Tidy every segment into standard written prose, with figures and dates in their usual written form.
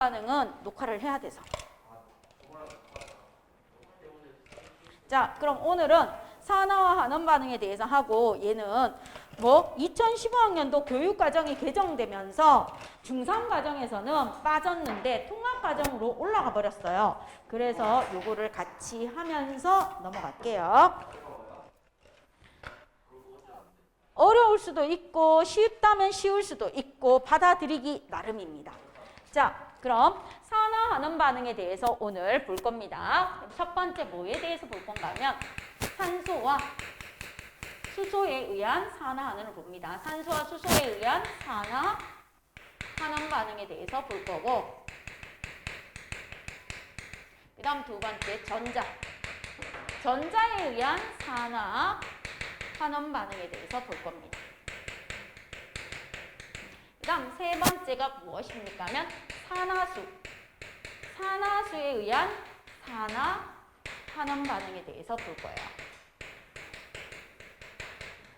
반응은 녹화를 해야 돼서. 자, 그럼 오늘은 산화와 환원 반응에 대해서 하고, 얘는 뭐 2015학년도 교육과정이 개정되면서 중3 과정에서는 빠졌는데 통합과정으로 올라가 버렸어요. 그래서 요거를 같이 하면서 넘어갈게요. 어려울 수도 있고 쉽다면 쉬울 수도 있고 받아들이기 나름입니다. 자, 그럼 산화 환원 반응에 대해서 오늘 볼 겁니다. 첫 번째 뭐에 대해서 볼 건가 하면 산소와 수소에 의한 산화 환원을 봅니다. 산소와 수소에 의한 산화 환원 반응에 대해서 볼 거고, 그 다음 두 번째 전자에 의한 산화 환원 반응에 대해서 볼 겁니다. 그 다음 세 번째가 무엇입니까 하면 산화수에 의한 산화 환원 반응에 대해서 볼 거예요.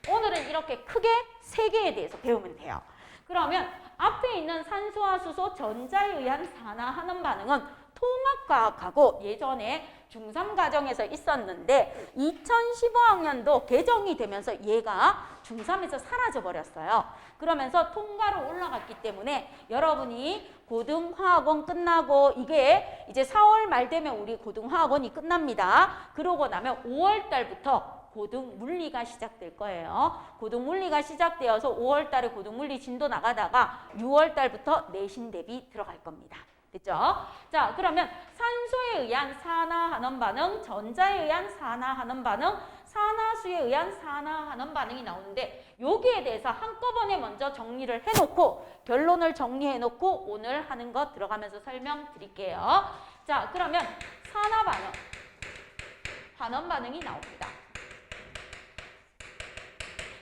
오늘은 이렇게 크게 세 개에 대해서 배우면 돼요. 그러면 앞에 있는 산소와 수소, 전자에 의한 산화 환원 반응은 통합과학하고 예전에 중3 과정에서 있었는데 2015학년도 개정이 되면서 얘가 중3에서 사라져 버렸어요. 그러면서 통과로 올라갔기 때문에 여러분이 고등화학원 끝나고, 이게 이제 4월 말 되면 우리 고등화학원이 끝납니다. 그러고 나면 5월 달부터 고등물리가 시작될 거예요. 고등물리가 시작되어서 5월 달에 고등물리 진도 나가다가 6월 달부터 내신 대비 들어갈 겁니다. 됐죠? 자, 그러면 산소에 의한 산화 환원 반응, 전자에 의한 산화 환원 반응, 산화수에 의한 산화 환원 반응이 나오는데, 여기에 대해서 한꺼번에 먼저 정리를 해놓고 결론을 정리해놓고 오늘 하는 거 들어가면서 설명드릴게요. 자, 그러면 산화 반응, 환원 반응이 나옵니다.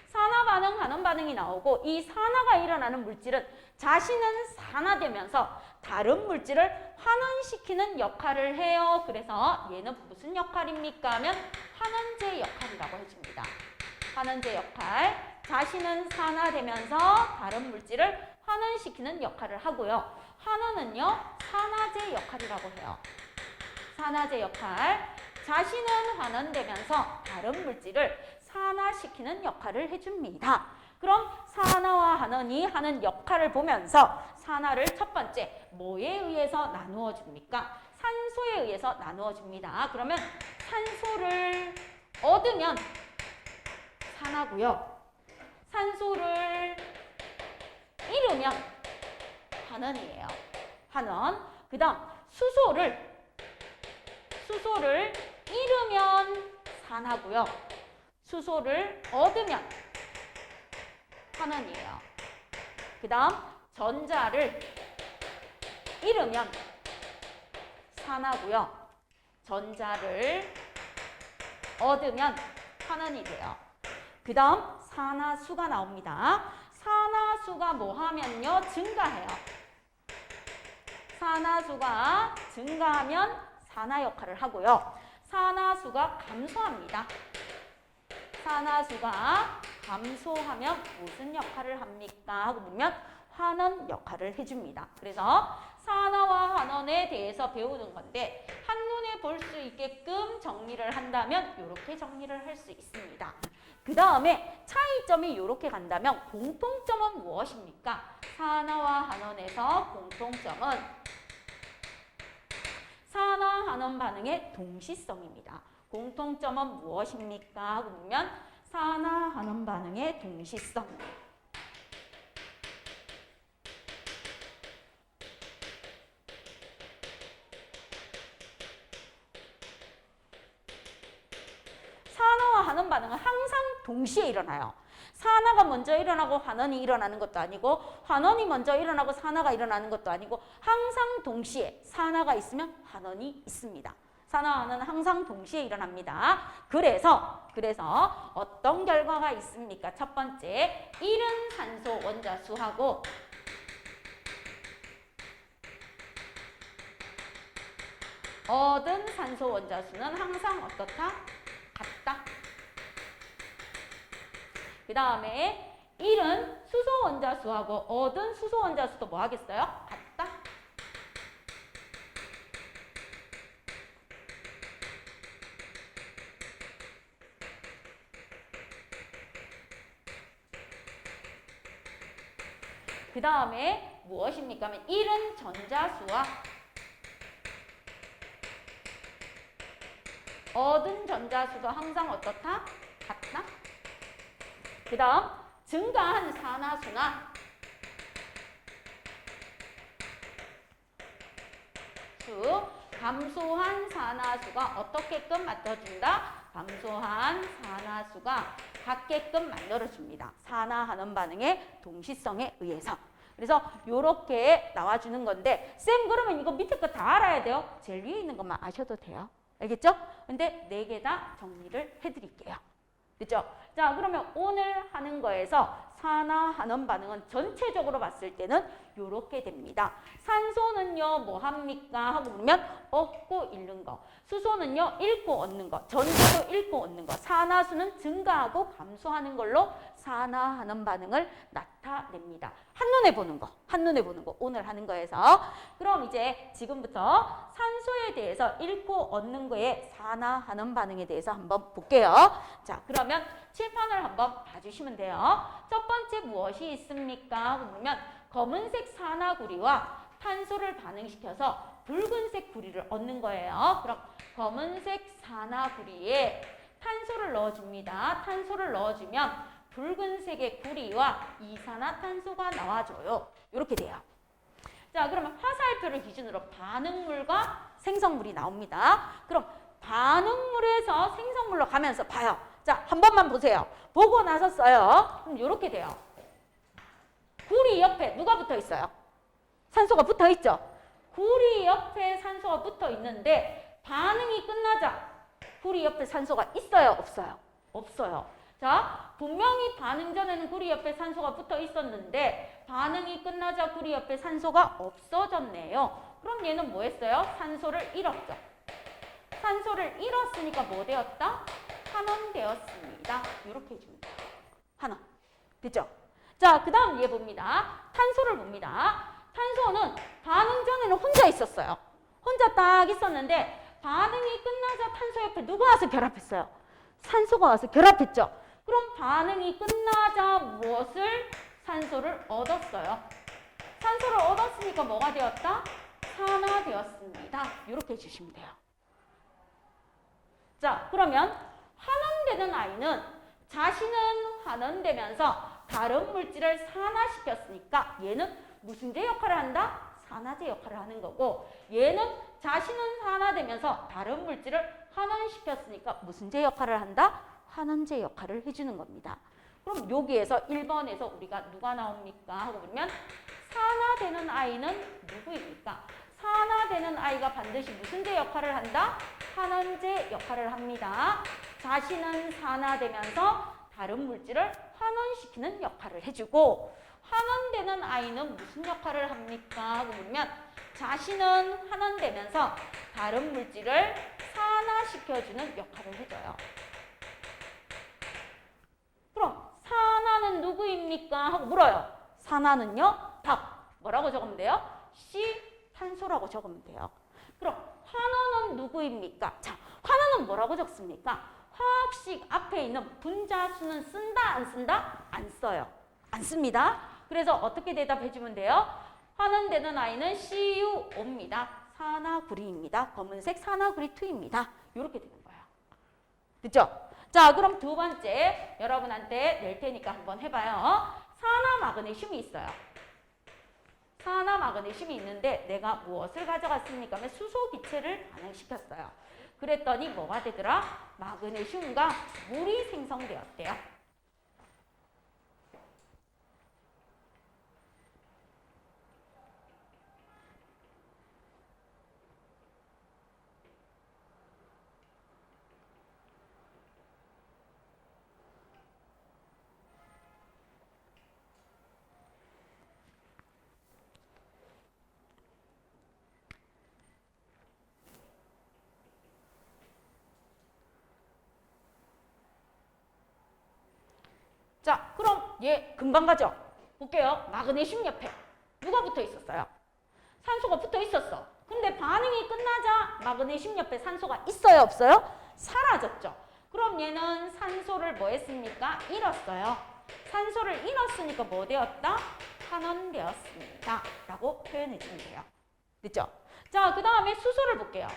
산화 반응, 환원 반응이 나오고, 이 산화가 일어나는 물질은 자신은 산화되면서 다른 물질을 환원시키는 역할을 해요. 그래서 얘는 무슨 역할입니까 하면 환원제 역할이라고 해줍니다. 환원제 역할. 자신은 산화되면서 다른 물질을 환원시키는 역할을 하고요. 환원은요, 산화제 역할이라고 해요. 산화제 역할. 자신은 환원되면서 다른 물질을 산화시키는 역할을 해줍니다. 그럼 산화와 환원이 하는 역할을 보면서 산화를 첫 번째 뭐에 의해서 나누어 줍니까? 산소에 의해서 나누어 줍니다. 그러면 산소를 얻으면 산화고요. 산소를 잃으면 환원이에요. 환원. 그 다음 수소를 잃으면 산화고요. 수소를 얻으면 환원이에요. 그 다음 전자를 잃으면 산화고요. 전자를 얻으면 환원이 돼요. 그 다음 산화수가 나옵니다. 산화수가 뭐 하면요? 증가해요. 산화수가 증가하면 산화 역할을 하고요. 산화수가 감소합니다. 산화수가 감소하면 무슨 역할을 합니까? 하고 보면 환원 역할을 해줍니다. 그래서 산화와 환원에 대해서 배우는 건데 한눈에 볼 수 있게끔 정리를 한다면 이렇게 정리를 할 수 있습니다. 그 다음에 차이점이 이렇게 간다면 공통점은 무엇입니까? 산화와 환원에서 공통점은 산화 환원 반응의 동시성입니다. 공통점은 무엇입니까? 하고 보면 산화 환원 반응의 동시성. 산화와 환원 반응은 항상 동시에 일어나요. 산화가 먼저 일어나고 환원이 일어나는 것도 아니고 환원이 먼저 일어나고 산화가 일어나는 것도 아니고 항상 동시에 산화가 있으면 환원이 있습니다. 산화는 항상 동시에 일어납니다. 그래서 어떤 결과가 있습니까? 첫 번째, 잃은 산소 원자수하고 얻은 산소 원자수는 항상 어떻다? 같다. 그 다음에 잃은 수소 원자수하고 얻은 수소 원자수도 뭐 하겠어요? 같다. 그 다음에 무엇입니까? 하면 1은 전자수와 얻은 전자수도 항상 어떻다? 같다. 그 다음 증가한 산화수나 감소한 산화수가 어떻게끔 맞춰준다? 감소한 산화수가 같게끔 만들어줍니다. 산화하는 반응의 동시성에 의해서. 그래서 이렇게 나와주는 건데 쌤 그러면 이거 밑에 거 다 알아야 돼요? 제일 위에 있는 것만 아셔도 돼요. 알겠죠? 근데 4개 다 정리를 해드릴게요. 그죠? 자, 그러면 오늘 하는 거에서 산화하는 반응은 전체적으로 봤을 때는 이렇게 됩니다. 산소는요, 뭐 합니까? 하고 보면 얻고 잃는 거. 수소는요, 잃고 얻는 거. 전자도 잃고 얻는 거. 산화수는 증가하고 감소하는 걸로 산화하는 반응을 나타냅니다. 한눈에 보는 거. 한눈에 보는 거. 오늘 하는 거에서. 그럼 이제 지금부터 산소에 대해서 잃고 얻는 거에 산화하는 반응에 대해서 한번 볼게요. 자, 그러면 칠판을 한번 봐주시면 돼요. 첫 번째 무엇이 있습니까? 하고 보면 검은색 산화구리와 탄소를 반응시켜서 붉은색 구리를 얻는 거예요. 그럼 검은색 산화구리에 탄소를 넣어줍니다. 탄소를 넣어주면 붉은색의 구리와 이산화탄소가 나와줘요. 이렇게 돼요. 자, 그러면 화살표를 기준으로 반응물과 생성물이 나옵니다. 그럼 반응물에서 생성물로 가면서 봐요. 자, 한 번만 보세요. 보고 나서 써요. 그럼 이렇게 돼요. 구리 옆에 누가 붙어 있어요? 산소가 붙어 있죠? 구리 옆에 산소가 붙어 있는데 반응이 끝나자 구리 옆에 산소가 있어요? 없어요? 없어요. 자, 분명히 반응 전에는 구리 옆에 산소가 붙어 있었는데 반응이 끝나자 구리 옆에 산소가 없어졌네요. 그럼 얘는 뭐 했어요? 산소를 잃었죠. 산소를 잃었으니까 뭐 되었다? 환원되었습니다. 이렇게 해주면 돼요. 환원. 됐죠? 자, 그 다음 얘 봅니다. 탄소를 봅니다. 탄소는 반응 전에는 혼자 있었어요. 혼자 딱 있었는데 반응이 끝나자 탄소 옆에 누가 와서 결합했어요? 산소가 와서 결합했죠. 그럼 반응이 끝나자 무엇을? 산소를 얻었어요. 산소를 얻었으니까 뭐가 되었다? 산화되었습니다. 이렇게 해주시면 돼요. 자, 그러면 환원되는 아이는 자신은 환원되면서 다른 물질을 산화시켰으니까 얘는 무슨 제 역할을 한다? 산화제 역할을 하는 거고 얘는 자신은 산화되면서 다른 물질을 환원시켰으니까 무슨 제 역할을 한다? 환원제 역할을 해주는 겁니다. 그럼 여기에서 1번에서 우리가 누가 나옵니까? 하고 보면 산화되는 아이는 누구입니까? 산화되는 아이가 반드시 무슨 제 역할을 한다? 환원제 역할을 합니다. 자신은 산화되면서 다른 물질을 환원시키는 역할을 해주고 환원되는 아이는 무슨 역할을 합니까? 하고 보면 자신은 환원되면서 다른 물질을 산화시켜주는 역할을 해줘요. 그럼 산화는 누구입니까? 하고 물어요. 산화는요? 답. 뭐라고 적으면 돼요? C. 탄소라고 적으면 돼요. 그럼 환원은 누구입니까? 자, 환원은 뭐라고 적습니까? 화학식 앞에 있는 분자수는 쓴다, 안 쓴다? 안 써요. 안 씁니다. 그래서 어떻게 대답해주면 돼요? 환원되는 아이는 CuO입니다. 산화구리입니다. 검은색 산화구리2입니다. 이렇게 되는 거예요. 됐죠? 자, 그럼 두 번째 여러분한테 낼 테니까 한번 해봐요. 산화마그네슘이 있어요. 산화마그네슘이 있는데 내가 무엇을 가져갔습니까? 하면 수소 기체를 반응시켰어요. 그랬더니 뭐가 되더라? 마그네슘과 물이 생성되었대요. 자, 그럼 얘 금방 가죠? 볼게요. 마그네슘 옆에 누가 붙어 있었어요? 산소가 붙어 있었어. 근데 반응이 끝나자 마그네슘 옆에 산소가 있어요? 없어요? 사라졌죠. 그럼 얘는 산소를 뭐 했습니까? 잃었어요. 산소를 잃었으니까 뭐 되었다? 환원되었습니다. 라고 표현해 주면 돼요. 됐죠? 자, 그 다음에 수소를 볼게요.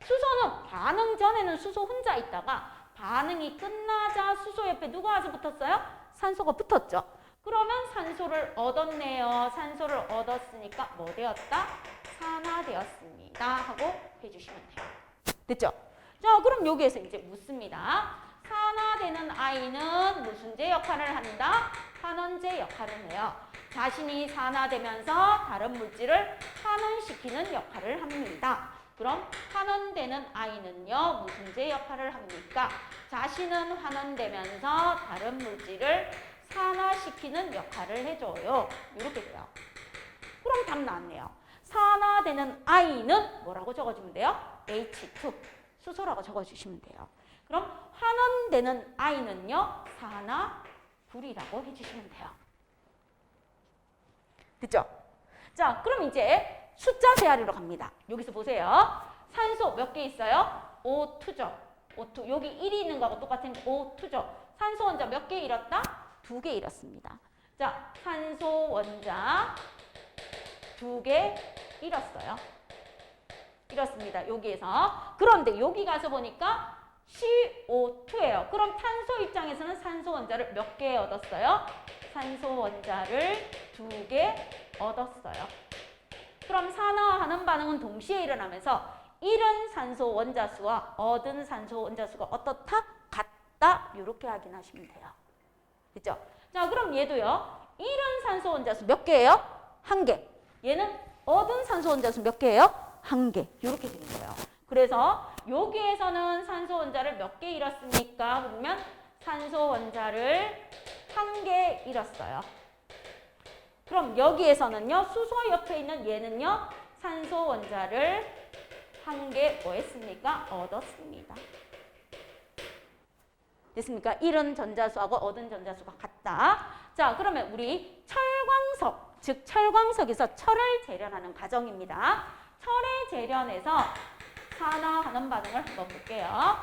수소는 반응 전에는 수소 혼자 있다가 반응이 끝나자 수소 옆에 누가 와서 붙었어요? 산소가 붙었죠. 그러면 산소를 얻었네요. 산소를 얻었으니까 뭐 되었다? 산화되었습니다. 하고 해주시면 돼요. 됐죠? 자, 그럼 여기에서 이제 묻습니다. 산화되는 아이는 무슨 제 역할을 한다? 환원제 역할을 해요. 자신이 산화되면서 다른 물질을 환원시키는 역할을 합니다. 그럼 환원되는 아이는요, 무슨 제 역할을 합니까? 자신은 환원되면서 다른 물질을 산화시키는 역할을 해줘요. 이렇게 돼요. 그럼 답 나왔네요. 산화되는 아이는 뭐라고 적어주면 돼요? H2, 수소라고 적어주시면 돼요. 그럼 환원되는 아이는요, 산화불이라고 해주시면 돼요. 됐죠? 자, 그럼 이제 숫자 세아리로 갑니다. 여기서 보세요. 산소 몇 개 있어요? O2죠. O2. 여기 1이 있는 거하고 똑같은 O2죠. 산소 원자 몇 개 잃었다? 2개 잃었습니다. 자, 산소 원자 2개 잃었어요. 잃었습니다. 여기에서. 그런데 여기 가서 보니까 CO2예요. 그럼 탄소 입장에서는 산소 원자를 몇 개 얻었어요? 산소 원자를 2개 얻었어요. 그럼 산화하는 반응은 동시에 일어나면서 잃은 산소 원자 수와 얻은 산소 원자 수가 어떻다? 같다. 이렇게 확인하시면 돼요. 됐죠? 자, 그럼 얘도요. 잃은 산소 원자 수 몇 개예요? 1개. 얘는 얻은 산소 원자 수 몇 개예요? 1개. 이렇게 되는 거예요. 그래서 여기에서는 산소 원자를 몇 개 잃었습니까? 그러면 산소 원자를 1개 잃었어요. 그럼 여기에서는요, 수소 옆에 있는 얘는요, 산소 원자를 1개 뭐 했습니까? 얻었습니다. 됐습니까? 잃은 전자수하고 얻은 전자수가 같다. 자, 그러면 우리 철광석, 즉 철광석에서 철을 재련하는 과정입니다. 철의 재련에서 산화하는 반응을 한번 볼게요.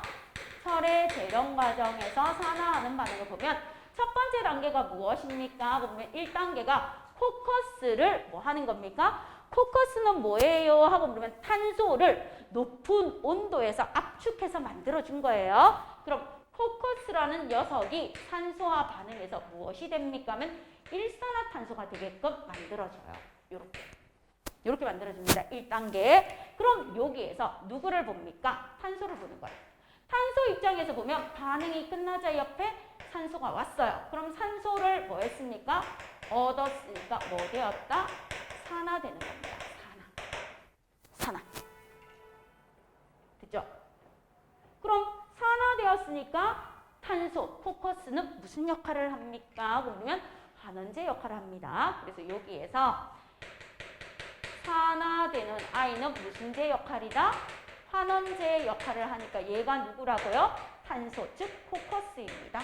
철의 재련 과정에서 산화하는 반응을 보면 첫 번째 단계가 무엇입니까? 보면 1단계가 코커스를 뭐 하는 겁니까? 코커스는 뭐예요? 하고 물으면 탄소를 높은 온도에서 압축해서 만들어준 거예요. 그럼 코커스라는 녀석이 산소와 반응해서 무엇이 됩니까? 하면 일산화탄소가 되게끔 만들어져요. 이렇게 만들어줍니다. 1단계. 그럼 여기에서 누구를 봅니까? 탄소를 보는 거예요. 탄소 입장에서 보면 반응이 끝나자 옆에 산소가 왔어요. 그럼 산소를 뭐 했습니까? 얻었으니까 뭐 되었다? 산화되는 겁니다. 산화. 됐죠? 그럼 산화되었으니까 탄소, 포커스는 무슨 역할을 합니까? 그러면 환원제 역할을 합니다. 그래서 여기에서 산화되는 아이는 무슨 제 역할이다? 환원제 역할을 하니까 얘가 누구라고요? 탄소, 즉 코커스입니다.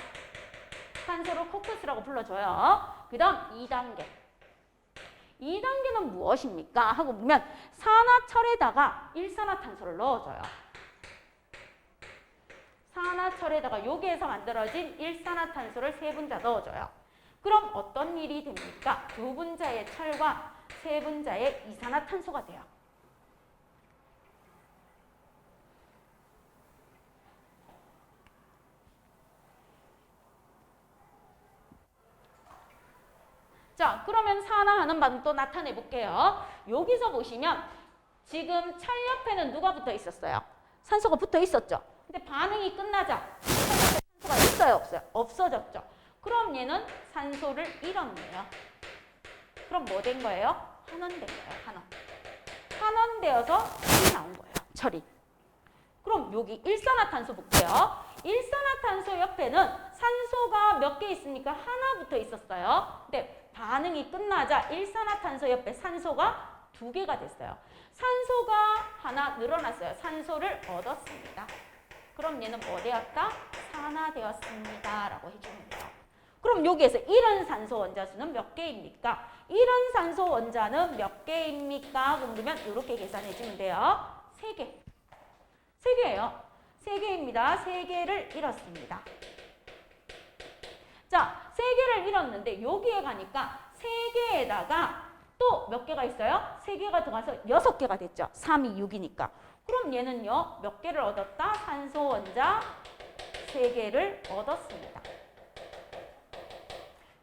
탄소를 코커스라고 불러줘요. 그 다음 2단계. 2단계는 무엇입니까? 하고 보면 산화철에다가 일산화탄소를 넣어줘요. 산화철에다가 여기에서 만들어진 일산화탄소를 세 분자 넣어줘요. 그럼 어떤 일이 됩니까? 두 분자의 철과 세 분자의 이산화탄소가 돼요. 자, 그러면 산화하는 반응 또 나타내 볼게요. 여기서 보시면 지금 철 옆에는 누가 붙어 있었어요? 산소가 붙어 있었죠. 근데 반응이 끝나자 산소가 있어요, 없어요? 없어졌죠. 그럼 얘는 산소를 잃었네요. 그럼 뭐 된 거예요? 환원된 거예요, 환원. 환원되어서 철이 나온 거예요, 철이. 그럼 여기 일산화탄소 볼게요. 일산화탄소 옆에는 산소가 몇 개 있습니까? 하나 붙어 있었어요. 근데 반응이 끝나자 일산화탄소 옆에 산소가 2개가 됐어요. 산소가 하나 늘어났어요. 산소를 얻었습니다. 그럼 얘는 뭐 되었다? 산화되었습니다. 라고 해주면 돼요. 그럼 여기에서 잃은 산소 원자수는 몇 개입니까? 잃은 산소 원자는 몇 개입니까? 그러면 이렇게 계산해주면 돼요. 3개. 3개예요. 3개입니다. 3개를 잃었습니다. 자, 3개를 잃었는데 여기에 가니까 3개에다가 또 몇 개가 있어요? 3개가 들어가서 6개가 됐죠. 3이 6이니까. 그럼 얘는요. 몇 개를 얻었다? 산소 원자 3개를 얻었습니다.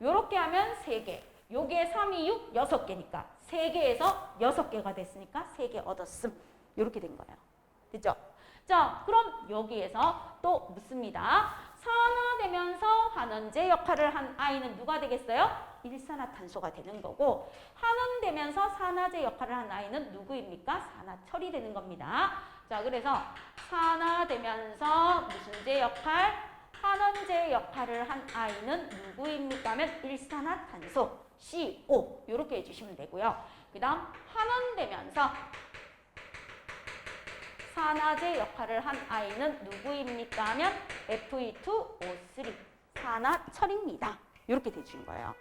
요렇게 하면 3개. 요게 3이 6, 6개니까 3개에서 6개가 됐으니까 3개 얻었음. 요렇게 된 거예요. 됐죠? 자, 그럼 여기에서 또 묻습니다. 산화되면서 환원제 역할을 한 아이는 누가 되겠어요? 일산화탄소가 되는 거고, 환원되면서 산화제 역할을 한 아이는 누구입니까? 산화철이 되는 겁니다. 자, 그래서 산화되면서 무슨 제 역할? 환원제 역할을 한 아이는 누구입니까? 하면 일산화탄소, CO 이렇게 해주시면 되고요. 그 다음 환원되면서 산화제 역할을 한 아이는 누구입니까? 하면 Fe2O3 산화철입니다. 이렇게 되주는 거예요.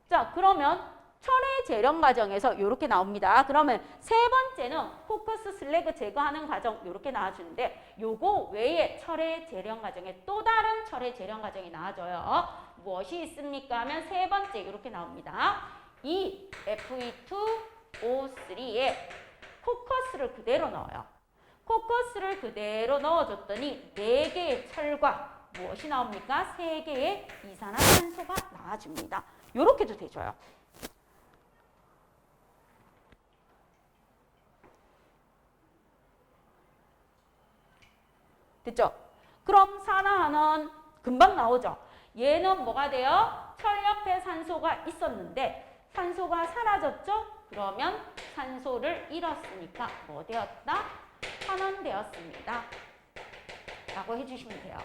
자, 그러면 철의 재련 과정에서 이렇게 나옵니다. 그러면 세 번째는 코커스 슬래그 제거하는 과정 이렇게 나와주는데 요거 외에 철의 재련 과정에 또 다른 철의 재련 과정이 나와줘요. 무엇이 있습니까? 하면 세 번째 이렇게 나옵니다. 이 Fe2O3에 코커스를 그대로 넣어요. 코커스를 그대로 넣어줬더니 4개의 철과 무엇이 나옵니까? 3개의 이산화탄소가 나와줍니다. 요렇게도 되줘요. 됐죠? 그럼 산화하는 금방 나오죠? 얘는 뭐가 돼요? 철 옆에 산소가 있었는데 산소가 사라졌죠? 그러면 산소를 잃었으니까 뭐 되었다? 환원되었습니다. 라고 해주시면 돼요.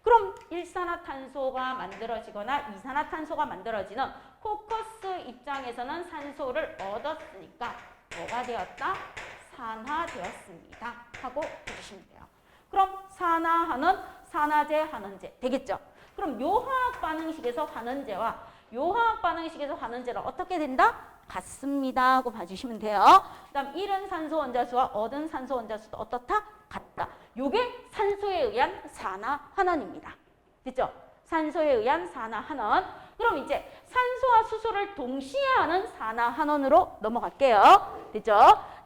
그럼 일산화탄소가 만들어지거나 이산화탄소가 만들어지는 코커스 입장에서는 산소를 얻었으니까 뭐가 되었다? 산화되었습니다. 하고 해주시면 돼요. 그럼 산화하는 산화제, 환원제 되겠죠? 그럼 요 화학 반응식에서 환원제와 요 화학 반응식에서 환원제를 어떻게 된다? 같습니다 하고 봐주시면 돼요. 그 다음 잃은 산소 원자수와 얻은 산소 원자수도 어떻다? 같다. 요게 산소에 의한 산화환원입니다. 됐죠? 산소에 의한 산화환원. 그럼 이제 산소와 수소를 동시에 하는 산화환원으로 넘어갈게요. 됐죠?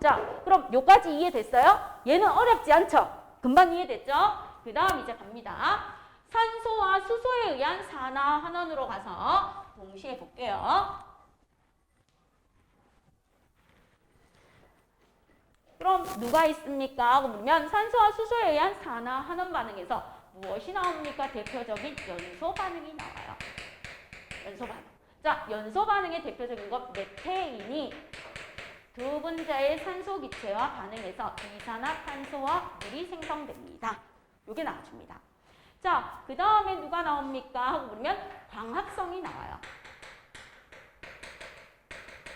자, 그럼 요까지 이해됐어요? 얘는 어렵지 않죠? 금방 이해됐죠? 그 다음 이제 갑니다. 산소와 수소에 의한 산화환원으로 가서 동시에 볼게요. 그럼 누가 있습니까? 하고 보면 산소와 수소에 의한 산화환원 반응에서 무엇이 나옵니까? 대표적인 연소 반응이 나와요. 연소 반응. 자, 연소 반응의 대표적인 것 메테인이 두 분자의 산소 기체와 반응해서 이산화탄소와 물이 생성됩니다. 이게 나와줍니다. 자, 그 다음에 누가 나옵니까? 하고 보면 광합성이 나와요.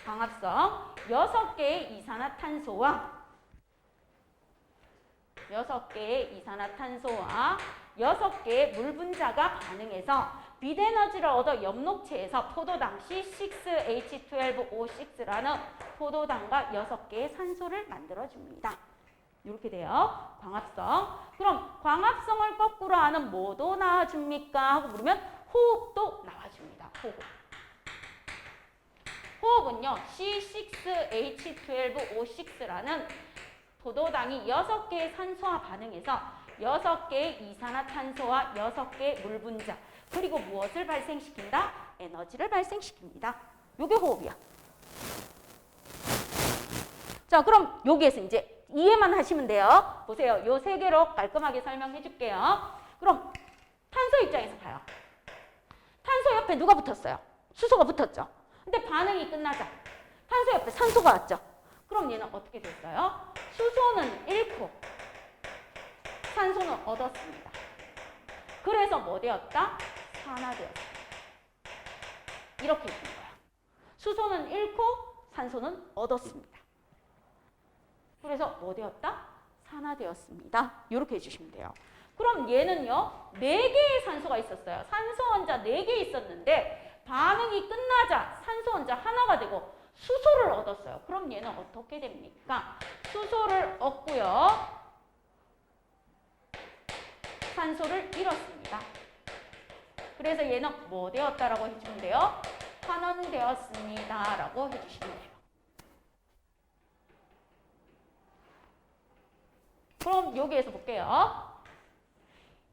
광합성 6개의 이산화탄소와 6개의 물 분자가 반응해서 빛에너지를 얻어 엽록체에서 포도당 C6H12O6라는 포도당과 6개의 산소를 만들어줍니다. 이렇게 돼요. 광합성. 그럼 광합성을 거꾸로 하는 뭐도 나와줍니까? 하고 물으면 호흡도 나와줍니다. 호흡. 호흡은요. C6H12O6라는 포도당이 6개의 산소와 반응해서 6개의 이산화탄소와 6개의 물 분자 그리고 무엇을 발생시킨다? 에너지를 발생시킵니다. 요게 호흡이야. 자, 그럼 여기에서 이제 이해만 하시면 돼요. 보세요. 요 세 개로 깔끔하게 설명해 줄게요. 그럼 탄소 입장에서 봐요. 탄소 옆에 누가 붙었어요? 수소가 붙었죠. 근데 반응이 끝나자 탄소 옆에 산소가 왔죠. 그럼 얘는 어떻게 됐어요? 수소는 잃고 산소는 얻었습니다. 그래서 뭐 되었다? 산화되었다. 이렇게 된 거야. 수소는 잃고 산소는 얻었습니다. 그래서 뭐 되었다? 산화되었습니다. 이렇게 해주시면 돼요. 그럼 얘는요. 4개의 산소가 있었어요. 산소 원자 4개 있었는데 반응이 끝나자 산소 원자 하나가 되고 수소를 얻었어요. 그럼 얘는 어떻게 됩니까? 수소를 얻고요. 산소를 잃었습니다. 그래서 얘는 뭐 되었다라고 해주면 돼요? 환원되었습니다 라고 해주시면 돼요. 그럼 여기에서 볼게요.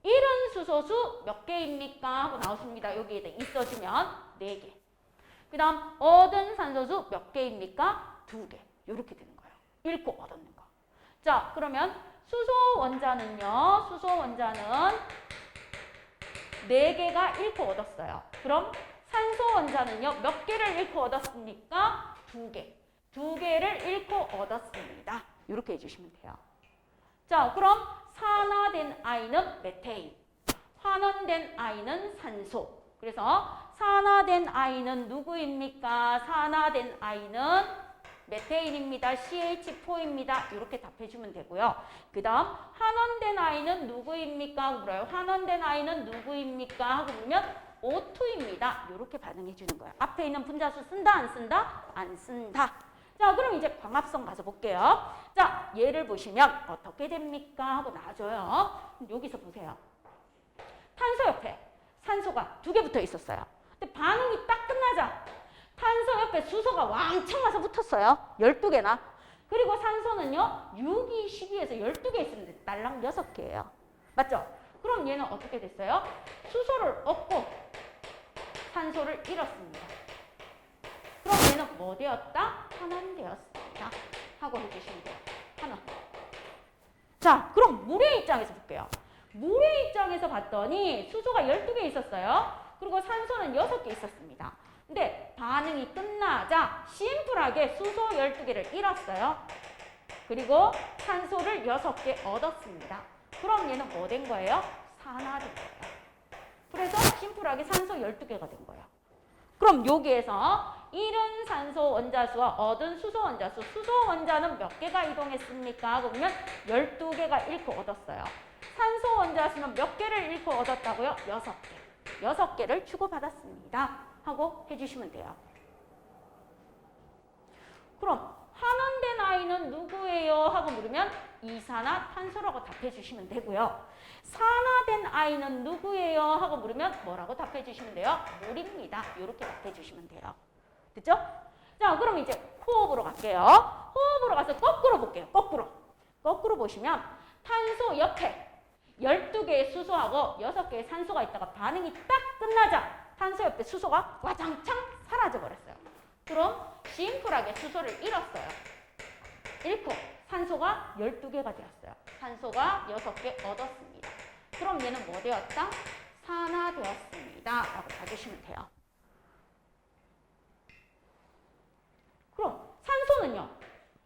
이른 수소수 몇 개입니까? 하고 나왔습니다. 여기에 있어주면 4개. 그 다음 얻은 산소수 몇 개입니까? 2개. 이렇게 되는 거예요. 읽고 얻었는 거. 자, 그러면 수소 원자는요. 수소 원자는 4개가 읽고 얻었어요. 그럼 산소 원자는요. 몇 개를 읽고 얻었습니까? 2개. 2개를 읽고 얻었습니다. 이렇게 해주시면 돼요. 자, 그럼 산화된 I는 메테인, 환원된 I는 산소. 그래서 산화된 I는 누구입니까? 산화된 I는 메테인입니다. CH4입니다. 이렇게 답해주면 되고요. 그 다음 환원된 I는 누구입니까? 하고 물어요. 환원된 I는 누구입니까? 하고 물으면 O2입니다. 이렇게 반응해 주는 거예요. 앞에 있는 분자수 쓴다 안 쓴다? 안 쓴다. 자, 그럼 이제 광합성 가서 볼게요. 자, 얘를 보시면 어떻게 됩니까? 하고 나와줘요. 여기서 보세요. 탄소 옆에 산소가 2개 붙어 있었어요. 근데 반응이 딱 끝나자 탄소 옆에 수소가 왕창 와서 붙었어요. 12개나. 그리고 산소는요. 6이 12에서 12개 있었는데 딸랑 6개예요. 맞죠? 그럼 얘는 어떻게 됐어요? 수소를 얻고 산소를 잃었습니다. 그럼 얘는 뭐 되었다? 환원되었습니다. 하고 해주시면 돼요. 환원. 자, 그럼 물의 입장에서 볼게요. 물의 입장에서 봤더니 수소가 12개 있었어요. 그리고 산소는 6개 있었습니다. 근데 반응이 끝나자 심플하게 수소 12개를 잃었어요. 그리고 산소를 6개 얻었습니다. 그럼 얘는 뭐 된 거예요? 산화된 거예요. 그래서 심플하게 산소 12개가 된 거예요. 그럼 여기에서 잃은 산소 원자수와 얻은 수소 원자수, 수소 원자는 몇 개가 이동했습니까? 그러면 12개가 잃고 얻었어요. 산소 원자수는 몇 개를 잃고 얻었다고요? 6개. 6개를 주고받았습니다. 하고 해주시면 돼요. 그럼 환원된 I는 누구예요? 하고 물으면 이산화탄소라고 답해 주시면 되고요. 산화된 I는 누구예요? 하고 물으면 뭐라고 답해 주시면 돼요? 물입니다. 이렇게 답해 주시면 돼요. 됐죠? 자, 그럼 이제 호흡으로 갈게요. 호흡으로 가서 거꾸로 볼게요. 거꾸로 보시면 탄소 옆에 12개의 수소하고 6개의 산소가 있다가 반응이 딱 끝나자 탄소 옆에 수소가 와장창 사라져 버렸어요. 그럼 심플하게 수소를 잃었어요. 잃고 산소가 12개가 되었어요. 산소가 6개 얻었습니다. 그럼 얘는 뭐 되었다? 산화되었습니다. 라고 봐주시면 돼요. 그럼 산소는요.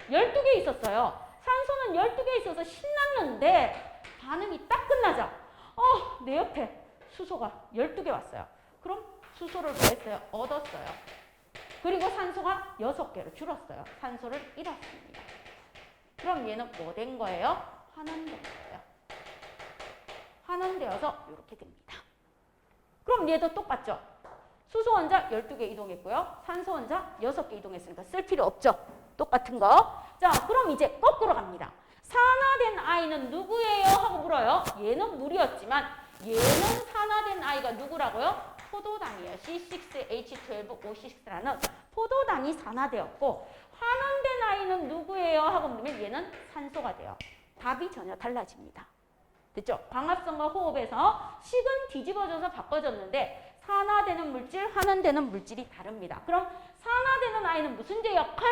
12개 있었어요. 산소는 12개 있어서 신났는데 반응이 딱 끝나자 내 옆에 수소가 12개 왔어요. 그럼 수소를 뭐 했어요? 얻었어요. 그리고 산소가 6개로 줄었어요. 산소를 잃었습니다. 그럼 얘는 뭐 된 거예요? 환원된 거예요. 환원되어서 이렇게 됩니다. 그럼 얘도 똑같죠? 수소 원자 12개 이동했고요. 산소 원자 6개 이동했으니까 쓸 필요 없죠? 똑같은 거. 자, 그럼 이제 거꾸로 갑니다. 산화된 I는 누구예요? 하고 물어요. 얘는 물이었지만 얘는 산화된 I가 누구라고요? 포도당이에요. C6H12O6라는 포도당이 산화되었고 환원된 I는 누구예요? 하고 물으면 얘는 산소가 돼요. 답이 전혀 달라집니다. 됐죠? 광합성과 호흡에서 식은 뒤집어져서 바꿔졌는데 산화되는 물질, 환원되는 물질이 다릅니다. 그럼 산화되는 I는 무슨 제 역할?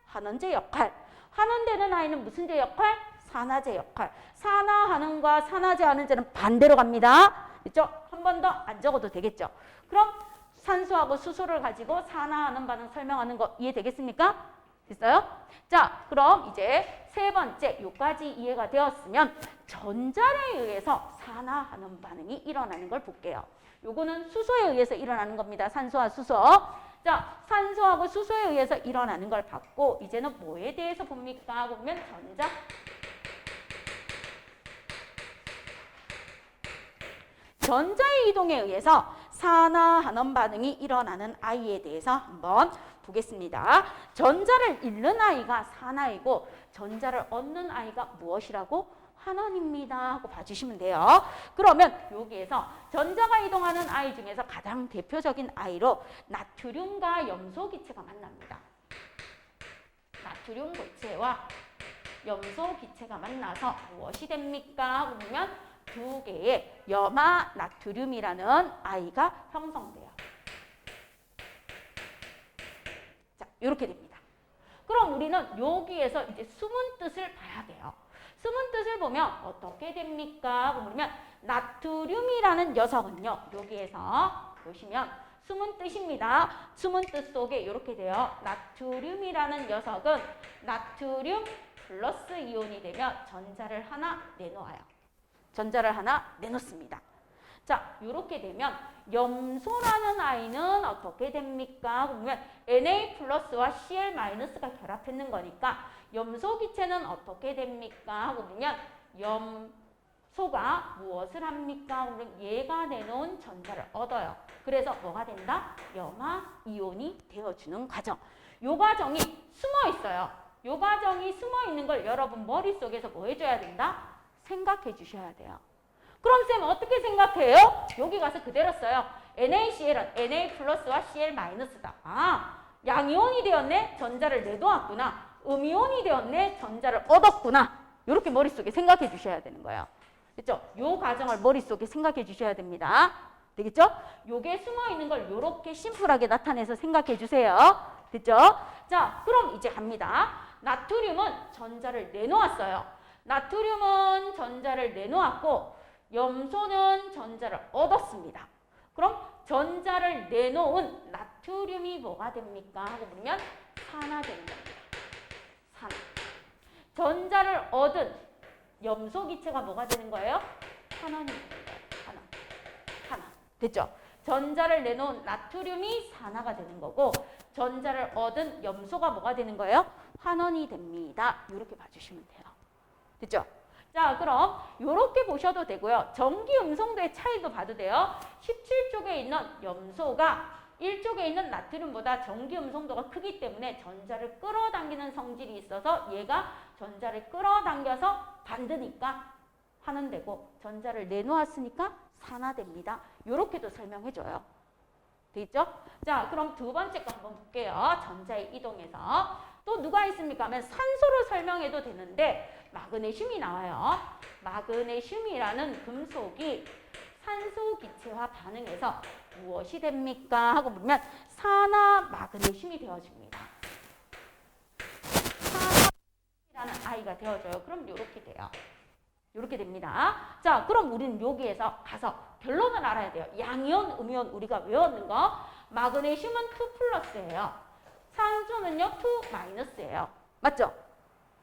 환원제 역할. 환원되는 I는 무슨 제 역할? 산화제 역할. 산화하는 과 산화제 하는 제는 반대로 갑니다. 됐죠? 한 번 더 안 적어도 되겠죠? 그럼 산소하고 수소를 가지고 산화하는 반응 설명하는 거 이해되겠습니까? 됐어요? 자, 그럼 이제 세 번째 요까지 이해가 되었으면 전자에 의해서 산화하는 반응이 일어나는 걸 볼게요. 요거는 수소에 의해서 일어나는 겁니다. 산소와 수소. 자, 산소하고 수소에 의해서 일어나는 걸 봤고 이제는 뭐에 대해서 봅니까? 보면 전자의 이동에 의해서 산화하는 반응이 일어나는 I에 대해서 한번 보겠습니다. 전자를 잃는 I가 산화이고 전자를 얻는 I가 무엇이라고? 환원입니다 하고 봐주시면 돼요. 그러면 여기에서 전자가 이동하는 아이 중에서 가장 대표적인 아이로 나트륨과 염소 기체가 만납니다. 나트륨 기체와 염소 기체가 만나서 무엇이 됩니까 하고 보면 두 개의 염화 나트륨이라는 아이가 형성돼요. 자, 이렇게 됩니다. 그럼 우리는 여기에서 이제 숨은 뜻을 봐야 돼요. 숨은 뜻을 보면 어떻게 됩니까? 그러면 나트륨이라는 녀석은요. 여기에서 보시면 숨은 뜻입니다. 숨은 뜻 속에 이렇게 돼요. 나트륨이라는 녀석은 나트륨 플러스 이온이 되면 전자를 하나 내놓아요. 전자를 하나 내놓습니다. 자, 이렇게 되면 염소라는 아이는 어떻게 됩니까? 그러면 Na 플러스와 Cl 마이너스가 결합했는 거니까 염소 기체는 어떻게 됩니까? 하고 보면 염소가 무엇을 합니까? 그러면 얘가 내놓은 전자를 얻어요. 그래서 뭐가 된다? 염화 이온이 되어주는 과정. 요 과정이 숨어 있어요. 요 과정이 숨어 있는 걸 여러분 머릿속에서 뭐 해줘야 된다? 생각해 주셔야 돼요. 그럼 쌤 어떻게 생각해요? 여기 가서 그대로 써요. NaCl은 Na 플러스와 Cl 마이너스다. 아, 양이온이 되었네? 전자를 내놓았구나. 음이온이 되었네? 전자를 얻었구나. 이렇게 머릿속에 생각해 주셔야 되는 거예요. 됐죠? 요 과정을 머릿속에 생각해 주셔야 됩니다. 되겠죠? 요게 숨어 있는 걸 요렇게 심플하게 나타내서 생각해 주세요. 됐죠? 자, 그럼 이제 갑니다. 나트륨은 전자를 내놓았어요. 나트륨은 전자를 내놓았고 염소는 전자를 얻었습니다. 그럼 전자를 내놓은 나트륨이 뭐가 됩니까? 하고 보면 산화되는 겁니다. 산화. 전자를 얻은 염소 기체가 뭐가 되는 거예요? 환원이 되는 거예요. 산화. 됐죠? 전자를 내놓은 나트륨이 산화가 되는 거고 전자를 얻은 염소가 뭐가 되는 거예요? 환원이 됩니다. 이렇게 봐주시면 돼요. 됐죠? 자, 그럼 이렇게 보셔도 되고요. 전기 음성도의 차이도 봐도 돼요. 17쪽에 있는 염소가 1쪽에 있는 나트륨보다 전기 음성도가 크기 때문에 전자를 끌어당기는 성질이 있어서 얘가 전자를 끌어당겨서 반드니까 환원되고 전자를 내놓았으니까 산화됩니다. 이렇게도 설명해줘요. 되겠죠? 자, 그럼 두 번째 거 한번 볼게요. 전자의 이동에서 또 누가 있습니까? 하면 산소를 설명해도 되는데 마그네슘이 나와요. 마그네슘이라는 금속이 산소 기체와 반응해서 무엇이 됩니까? 하고 보면 산화 마그네슘이 되어집니다. 산화라는 아이가 되어져요. 그럼 이렇게 돼요. 이렇게 됩니다. 자, 그럼 우리는 여기에서 가서 결론을 알아야 돼요. 양이온, 음이온 우리가 외웠는 거. 마그네슘은 2 플러스예요. 산소는요 2 마이너스예요. 맞죠?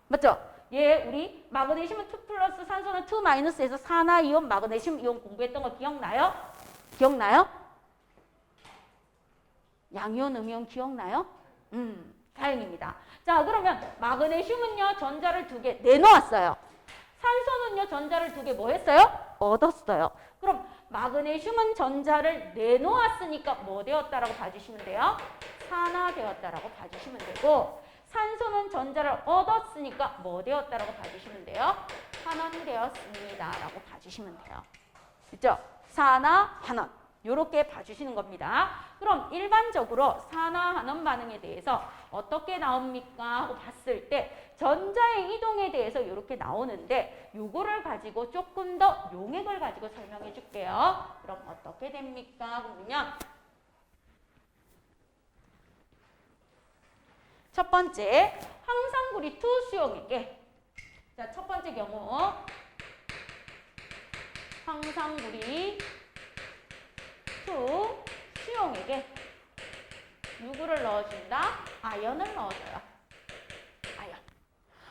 맞죠? 예, 우리 마그네슘은 2 플러스, 산소는 2 마이너스에서 산화이온, 마그네슘 이온 공부했던 거 기억나요? 기억나요? 양이온, 음이온 기억나요? 다행입니다. 자, 그러면 마그네슘은요 전자를 2개 내놓았어요. 산소는요 전자를 2개 뭐 했어요? 얻었어요. 그럼 마그네슘은 전자를 내놓았으니까 뭐 되었다라고 봐주시면 돼요? 산화되었다라고 봐주시면 되고 산소는 전자를 얻었으니까 뭐 되었다라고 봐주시면 돼요? 환원되었습니다 라고 봐주시면 돼요. 그렇죠? 산화, 환원 이렇게 봐주시는 겁니다. 그럼 일반적으로 산화, 환원 반응에 대해서 어떻게 나옵니까? 하고 봤을 때 전자의 이동에 대해서 이렇게 나오는데 요거를 가지고 조금 더 용액을 가지고 설명해 줄게요. 그럼 어떻게 됩니까? 그러면 첫 번째 황산구리 2 수용액에 자, 첫 번째 경우 황산구리 2 수용액에 누구를 넣어준다? 아연을 넣어줘요. 아연.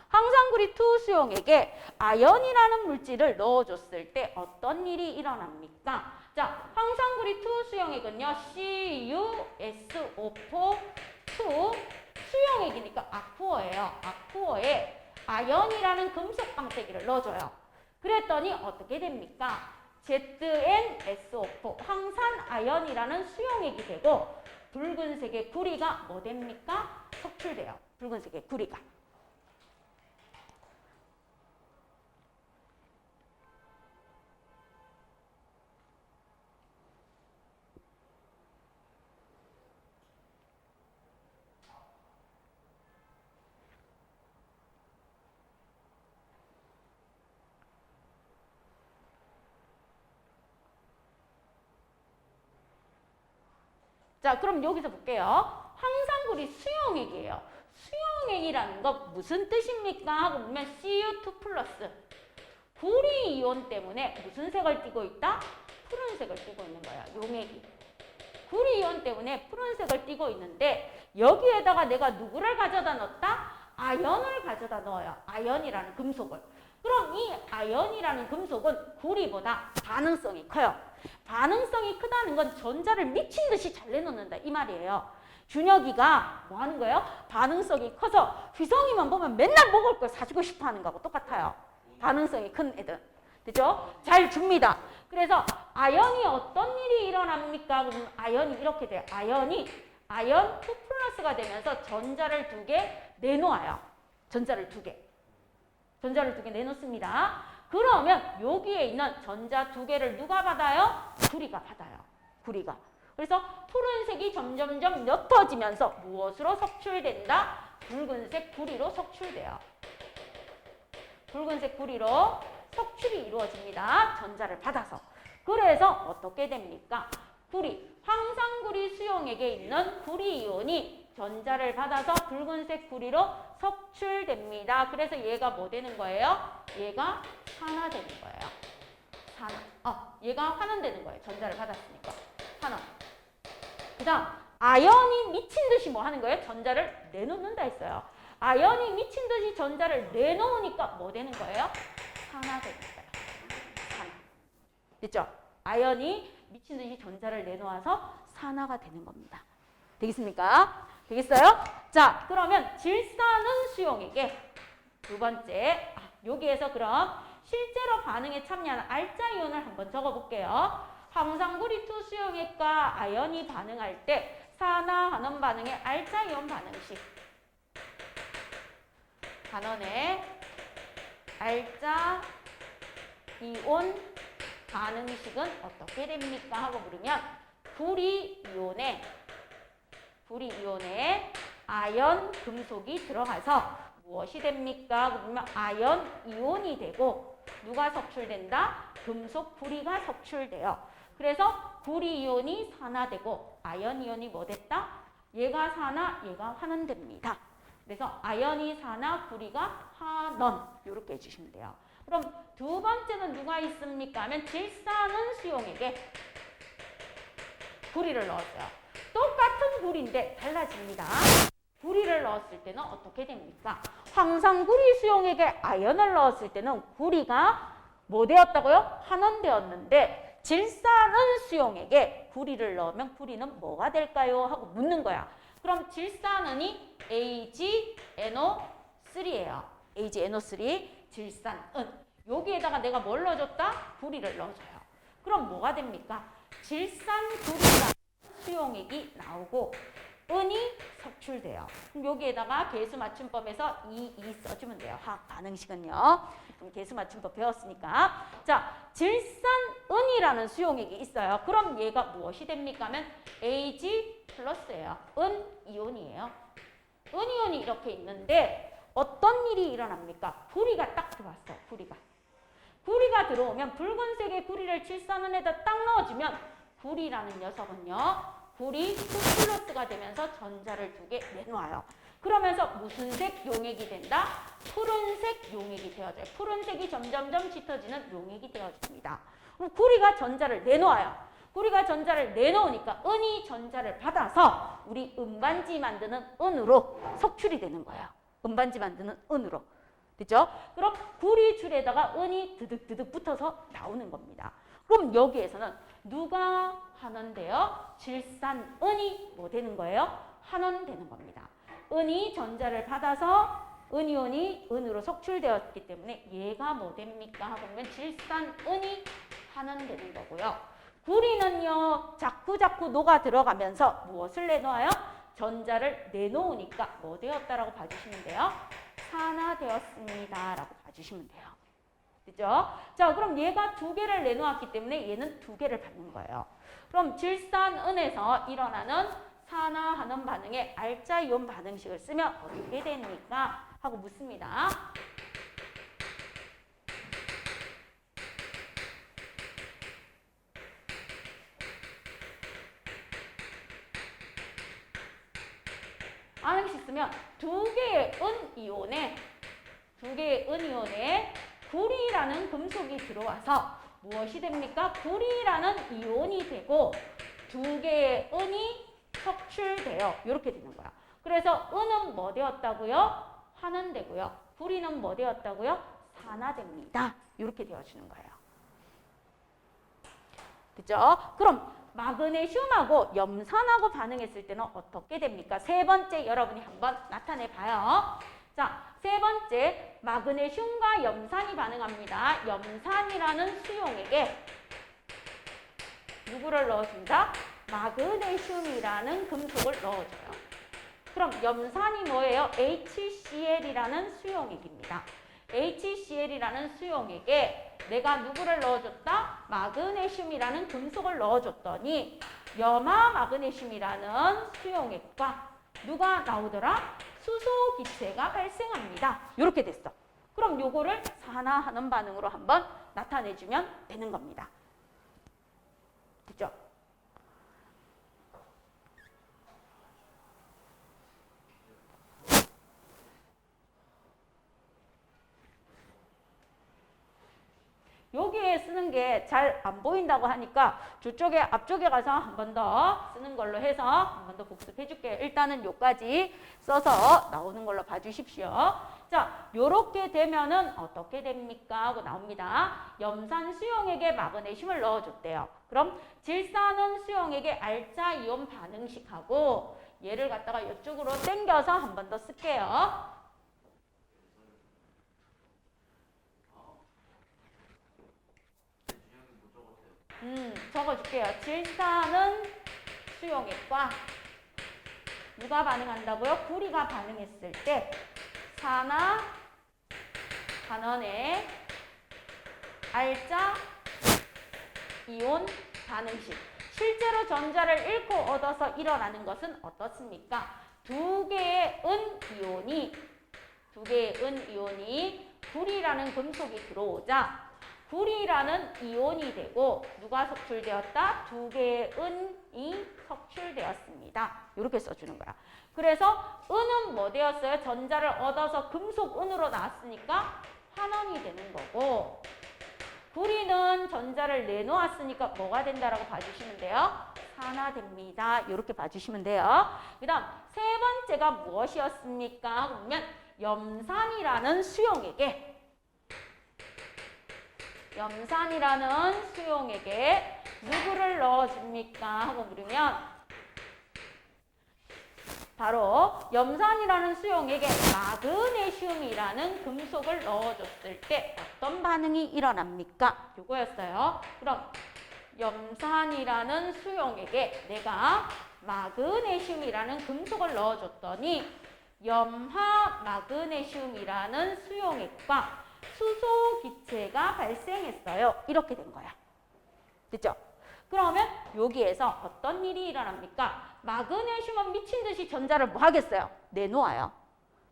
황산구리 2 수용액에 아연이라는 물질을 넣어줬을 때 어떤 일이 일어납니까? 자, 황산구리 2 수용액은요. CuSO4 2 수용액이니까 아쿠어예요. 아쿠어에 아연이라는 금속 방태기를 넣어줘요. 그랬더니 어떻게 됩니까? ZnSO4 황산 아연이라는 수용액이 되고 붉은색의 구리가 뭐 됩니까? 석출돼요. 붉은색의 구리가. 자, 그럼 여기서 볼게요. 황산구리 수용액이에요. 수용액이라는 거 무슨 뜻입니까? 하고 보면 Cu2 플러스 구리 이온 때문에 무슨 색을 띠고 있다? 푸른색을 띠고 있는 거야. 용액이. 구리 이온 때문에 푸른색을 띠고 있는데 여기에다가 내가 누구를 가져다 넣었다? 아연을 가져다 넣어요. 아연이라는 금속을. 그럼 이 아연이라는 금속은 구리보다 반응성이 커요. 반응성이 크다는 건 전자를 미친 듯이 잘 내놓는다 이 말이에요. 준혁이가 뭐 하는 거예요? 반응성이 커서 휘성이만 보면 맨날 먹을 걸 사주고 싶어 하는 거하고 똑같아요. 반응성이 큰 애들. 그죠? 잘 줍니다. 그래서 아연이 어떤 일이 일어납니까? 그러면 아연이 이렇게 돼요. 아연 2 플러스가 되면서 전자를 2개 내놓아요. 전자를 2개 내놓습니다. 그러면 여기에 있는 전자 2개를 누가 받아요? 구리가 받아요. 구리가. 그래서 푸른색이 점점점 옅어지면서 무엇으로 석출된다? 붉은색 구리로 석출돼요. 붉은색 구리로 석출이 이루어집니다. 전자를 받아서. 그래서 어떻게 됩니까? 구리, 황산구리 수용액에 있는 구리 이온이 전자를 받아서 붉은색 구리로 석출됩니다. 그래서 얘가 뭐 되는 거예요? 얘가 산화되는 거예요. 산화. 얘가 환원되는 거예요. 전자를 받았으니까. 환원. 그 다음 아연이 미친 듯이 뭐 하는 거예요? 전자를 내놓는다 했어요. 아연이 미친 듯이 전자를 내놓으니까 뭐 되는 거예요? 산화되는 거예요. 산화. 됐죠? 아연이 미친 듯이 전자를 내놓아서 산화가 되는 겁니다. 되겠습니까? 되겠어요? 자, 그러면 질산은 수용액에 두 번째, 여기에서 그럼 실제로 반응에 참여하는 알짜 이온을 한번 적어볼게요. 황산구리 2 수용액과 아연이 반응할 때 산화환원 반응의 알짜 이온 반응식. 반원의 알짜 이온 반응식은 어떻게 됩니까? 하고 물으면 구리 이온에 아연 금속이 들어가서 무엇이 됩니까? 그러면 아연 이온이 되고 누가 석출된다? 금속 구리가 석출돼요. 그래서 구리 이온이 산화되고 아연 이온이 뭐 됐다? 얘가 산화, 얘가 환원됩니다. 그래서 아연이 산화, 구리가 환원 이렇게 해주시면 돼요. 그럼 두 번째는 누가 있습니까? 하면 질산은 수용액에 구리를 넣었어요. 똑같은 구리인데 달라집니다. 구리를 넣었을 때는 어떻게 됩니까? 황산구리 수용액에 아연을 넣었을 때는 구리가 뭐 되었다고요? 환원되었는데 질산은 수용액에 구리를 넣으면 구리는 뭐가 될까요? 하고 묻는 거야. 그럼 질산은이 AgNO3예요. AgNO3, 질산은. 여기에다가 내가 뭘 넣어줬다? 구리를 넣어줘요. 그럼 뭐가 됩니까? 질산구리라는 수용액이 나오고 은이 석출돼요. 그럼 여기에다가 계수 맞춤법에서 2 써주면 돼요. 화학 반응식은요. 그럼 계수 맞춤법 배웠으니까. 자, 질산은이라는 수용액이 있어요. 그럼 얘가 무엇이 됩니까? 하면 Ag 플러스예요. 은 이온이에요. 은 이온이 이렇게 있는데 어떤 일이 일어납니까? 구리가 딱 들어왔어요. 구리가 들어오면 붉은색의 구리를 질산은에다 딱 넣어주면 구리라는 녀석은요. 구리 2 플러스가 되면서 전자를 2개 내놓아요. 그러면서 무슨 색 용액이 된다? 푸른색 용액이 되어져요. 푸른색이 점점점 짙어지는 용액이 되어집니다. 그럼 구리가 전자를 내놓아요. 구리가 전자를 내놓으니까 은이 전자를 받아서 우리 음반지 만드는 은으로 석출이 되는 거예요. 음반지 만드는 은으로. 됐죠? 그럼 구리 줄에다가 은이 드득드득 붙어서 나오는 겁니다. 그럼 여기에서는 누가 환원돼요? 질산은이 뭐 되는 거예요? 환원되는 겁니다. 은이 전자를 받아서 은이온이 은으로 석출되었기 때문에 얘가 뭐 됩니까? 하고 보면 질산은이 환원되는 거고요. 구리는요, 자꾸 녹아 들어가면서 무엇을 내놓아요? 전자를 내놓으니까 뭐 되었다라고 봐주시면 돼요? 산화되었습니다. 라고 봐주시면 돼요. 그죠? 자, 그럼 얘가 2개를 내놓았기 때문에 얘는 2개를 받는 거예요. 그럼 질산은에서 일어나는 산화환원 반응의 알짜 이온 반응식을 쓰면 어떻게 됩니까? 하고 묻습니다. 반응식 쓰면 두 개의 은이온에 구리라는 금속이 들어와서 무엇이 됩니까? 구리라는 이온이 되고 두 개의 은이 석출돼요. 이렇게 되는 거야. 그래서 은은 뭐 되었다고요? 환원되고요. 구리는 뭐 되었다고요? 산화됩니다. 이렇게 되어주는 거예요. 그죠? 그럼 마그네슘하고 염산하고 반응했을 때는 어떻게 됩니까? 세 번째 여러분이 한번 나타내 봐요. 자, 세 번째 마그네슘과 염산이 반응합니다. 염산이라는 수용액에 누구를 넣어준다? 마그네슘이라는 금속을 넣어줘요. 그럼 염산이 뭐예요? HCl이라는 수용액입니다. HCl이라는 수용액에 내가 누구를 넣어줬다? 마그네슘이라는 금속을 넣어줬더니 염화 마그네슘이라는 수용액과 누가 나오더라? 수소 기체가 발생합니다. 이렇게 됐어. 그럼 요거를 산화하는 반응으로 한번 나타내주면 되는 겁니다. 그죠? 여기에 쓰는 게 잘 안 보인다고 하니까 저쪽에 앞쪽에 가서 한 번 더 쓰는 걸로 해서 한 번 더 복습해 줄게요. 일단은 요까지 써서 나오는 걸로 봐주십시오. 자, 요렇게 되면은 어떻게 됩니까? 하고 나옵니다. 염산 수용액에 마그네슘을 넣어줬대요. 그럼 질산은 수용액에 알자 이온 반응식하고 얘를 갖다가 이쪽으로 당겨서 한 번 더 쓸게요. 적어줄게요. 질산은 수용액과 누가 반응한다고요? 구리가 반응했을 때 산화 반원의 알자 이온 반응식. 실제로 전자를 잃고 얻어서 일어나는 것은 어떻습니까? 두 개의 은 이온이 구리라는 금속이 들어오자 구리라는 이온이 되고 누가 석출되었다? 두 개의 은이 석출되었습니다. 이렇게 써주는 거야. 그래서 은은 뭐 되었어요? 전자를 얻어서 금속 은으로 나왔으니까 환원이 되는 거고 구리는 전자를 내놓았으니까 뭐가 된다라고 봐주시면 돼요? 산화됩니다. 이렇게 봐주시면 돼요. 그 다음 세 번째가 무엇이었습니까? 그러면 염산이라는 수용액에 누구를 넣어줍니까? 하고 물으면 바로 염산이라는 수용액에 마그네슘이라는 금속을 넣어줬을 때 어떤 반응이 일어납니까? 이거였어요. 그럼 염산이라는 수용액에 내가 마그네슘이라는 금속을 넣어줬더니 염화 마그네슘이라는 수용액과 수소 기체가 발생했어요. 이렇게 된 거야. 됐죠? 그러면 여기에서 어떤 일이 일어납니까? 마그네슘은 미친 듯이 전자를 뭐 하겠어요? 내놓아요.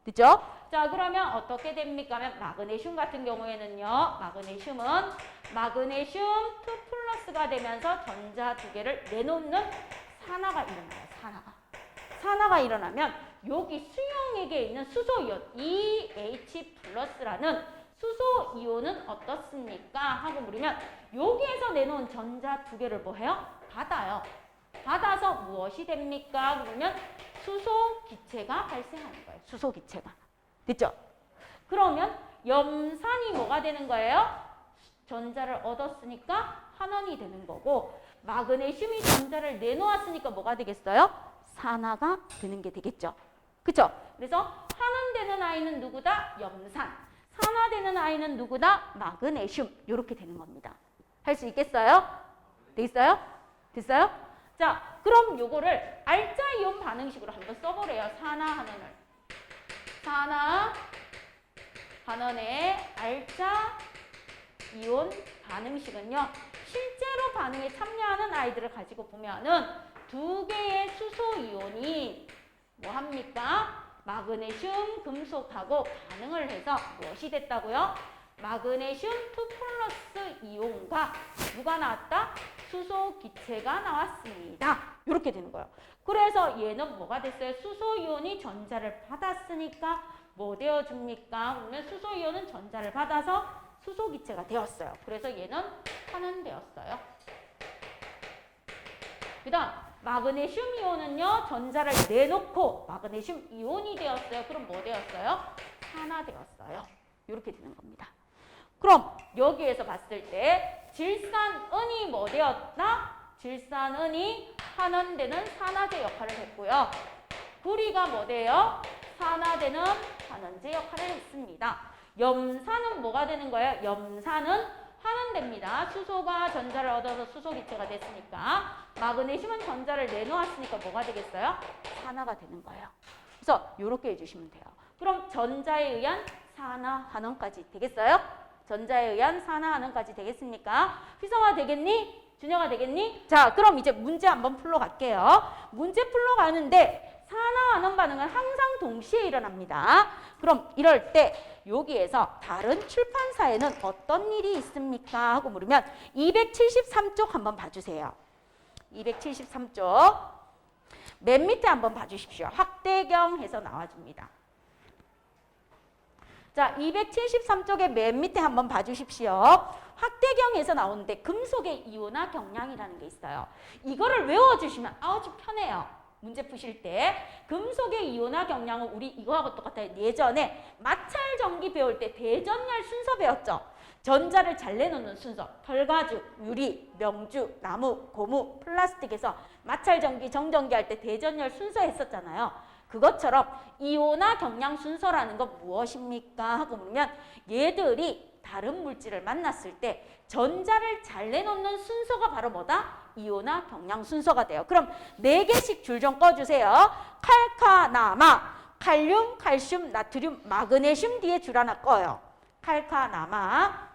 됐죠? 자, 그러면 어떻게 됩니까? 하면 마그네슘 같은 경우에는요. 마그네슘은 마그네슘 2+가 되면서 전자 두 개를 내놓는 산화가 일어나요. 산화가 일어나면 여기 수용액에 있는 수소이온 EH+라는 수소 이온은 어떻습니까? 하고 물으면 여기에서 내놓은 전자 두 개를 뭐 해요? 받아요. 받아서 무엇이 됩니까? 그러면 수소 기체가 발생하는 거예요. 수소 기체가. 됐죠? 그러면 염산이 뭐가 되는 거예요? 전자를 얻었으니까 환원이 되는 거고 마그네슘이 전자를 내놓았으니까 뭐가 되겠어요? 산화가 되는 게 되겠죠. 그쵸? 그래서 환원되는 아이는 누구다? 염산. 산화되는 아이는 누구다? 마그네슘. 이렇게 되는 겁니다. 할 수 있겠어요? 되겠어요? 됐어요? 자, 그럼 요거를 알자 이온 반응식으로 한번 써보래요. 산화환원의 알자 이온 반응식은요. 실제로 반응에 참여하는 아이들을 가지고 보면은 두 개의 수소 이온이 뭐 합니까? 마그네슘 금속하고 반응을 해서 무엇이 됐다고요? 마그네슘 2 플러스 이온과 누가 나왔다? 수소 기체가 나왔습니다. 이렇게 되는 거예요. 그래서 얘는 뭐가 됐어요? 수소 이온이 전자를 받았으니까 뭐 되어줍니까? 그러면 수소 이온은 전자를 받아서 수소 기체가 되었어요. 그래서 얘는 환원 되었어요. 그 다음 마그네슘 이온은요. 전자를 내놓고 마그네슘 이온이 되었어요. 그럼 뭐 되었어요? 산화되었어요. 이렇게 되는 겁니다. 그럼 여기에서 봤을 때 질산은이 뭐 되었다? 질산은이 환원되는 산화제 역할을 했고요. 구리가 뭐 돼요? 산화되는 환원제 역할을 했습니다. 염산은 뭐가 되는 거예요? 염산은 환원됩니다. 수소가 전자를 얻어서 수소 기체가 됐으니까 마그네슘은 전자를 내놓았으니까 뭐가 되겠어요? 산화가 되는 거예요. 그래서 이렇게 해주시면 돼요. 그럼 전자에 의한 산화 환원까지 되겠어요? 전자에 의한 산화 환원까지 되겠습니까? 휘성아 되겠니? 준혁아 되겠니? 자, 그럼 이제 문제 한번 풀러 갈게요. 문제 풀러 가는데 산화 환원 반응은 항상 동시에 일어납니다. 그럼 이럴 때 여기에서 다른 출판사에는 어떤 일이 있습니까? 하고 물으면 273쪽 한번 봐주세요. 273쪽 맨 밑에 한번 봐주십시오. 학대경 해서 나와줍니다. 자, 273쪽의 맨 밑에 한번 봐주십시오. 학대경에서 나오는데 금속의 이온화 경량이라는 게 있어요. 이거를 외워주시면 아주 편해요. 문제 푸실 때. 금속의 이온화 경량은 우리 이거하고 똑같아요. 예전에 마찰전기 배울 때 대전열 순서 배웠죠. 전자를 잘 내놓는 순서. 털가죽, 유리, 명주, 나무, 고무, 플라스틱에서 마찰전기, 정전기 할 때 대전열 순서 했었잖아요. 그것처럼 이온화 경량 순서라는 건 무엇입니까? 하고 물으면 얘들이 다른 물질을 만났을 때 전자를 잘 내놓는 순서가 바로 뭐다? 이온화 경량 순서가 돼요. 그럼 4개씩 줄 좀 꺼주세요. 칼카나마, 칼륨, 칼슘, 나트륨, 마그네슘 뒤에 줄 하나 꺼요. 칼카나마,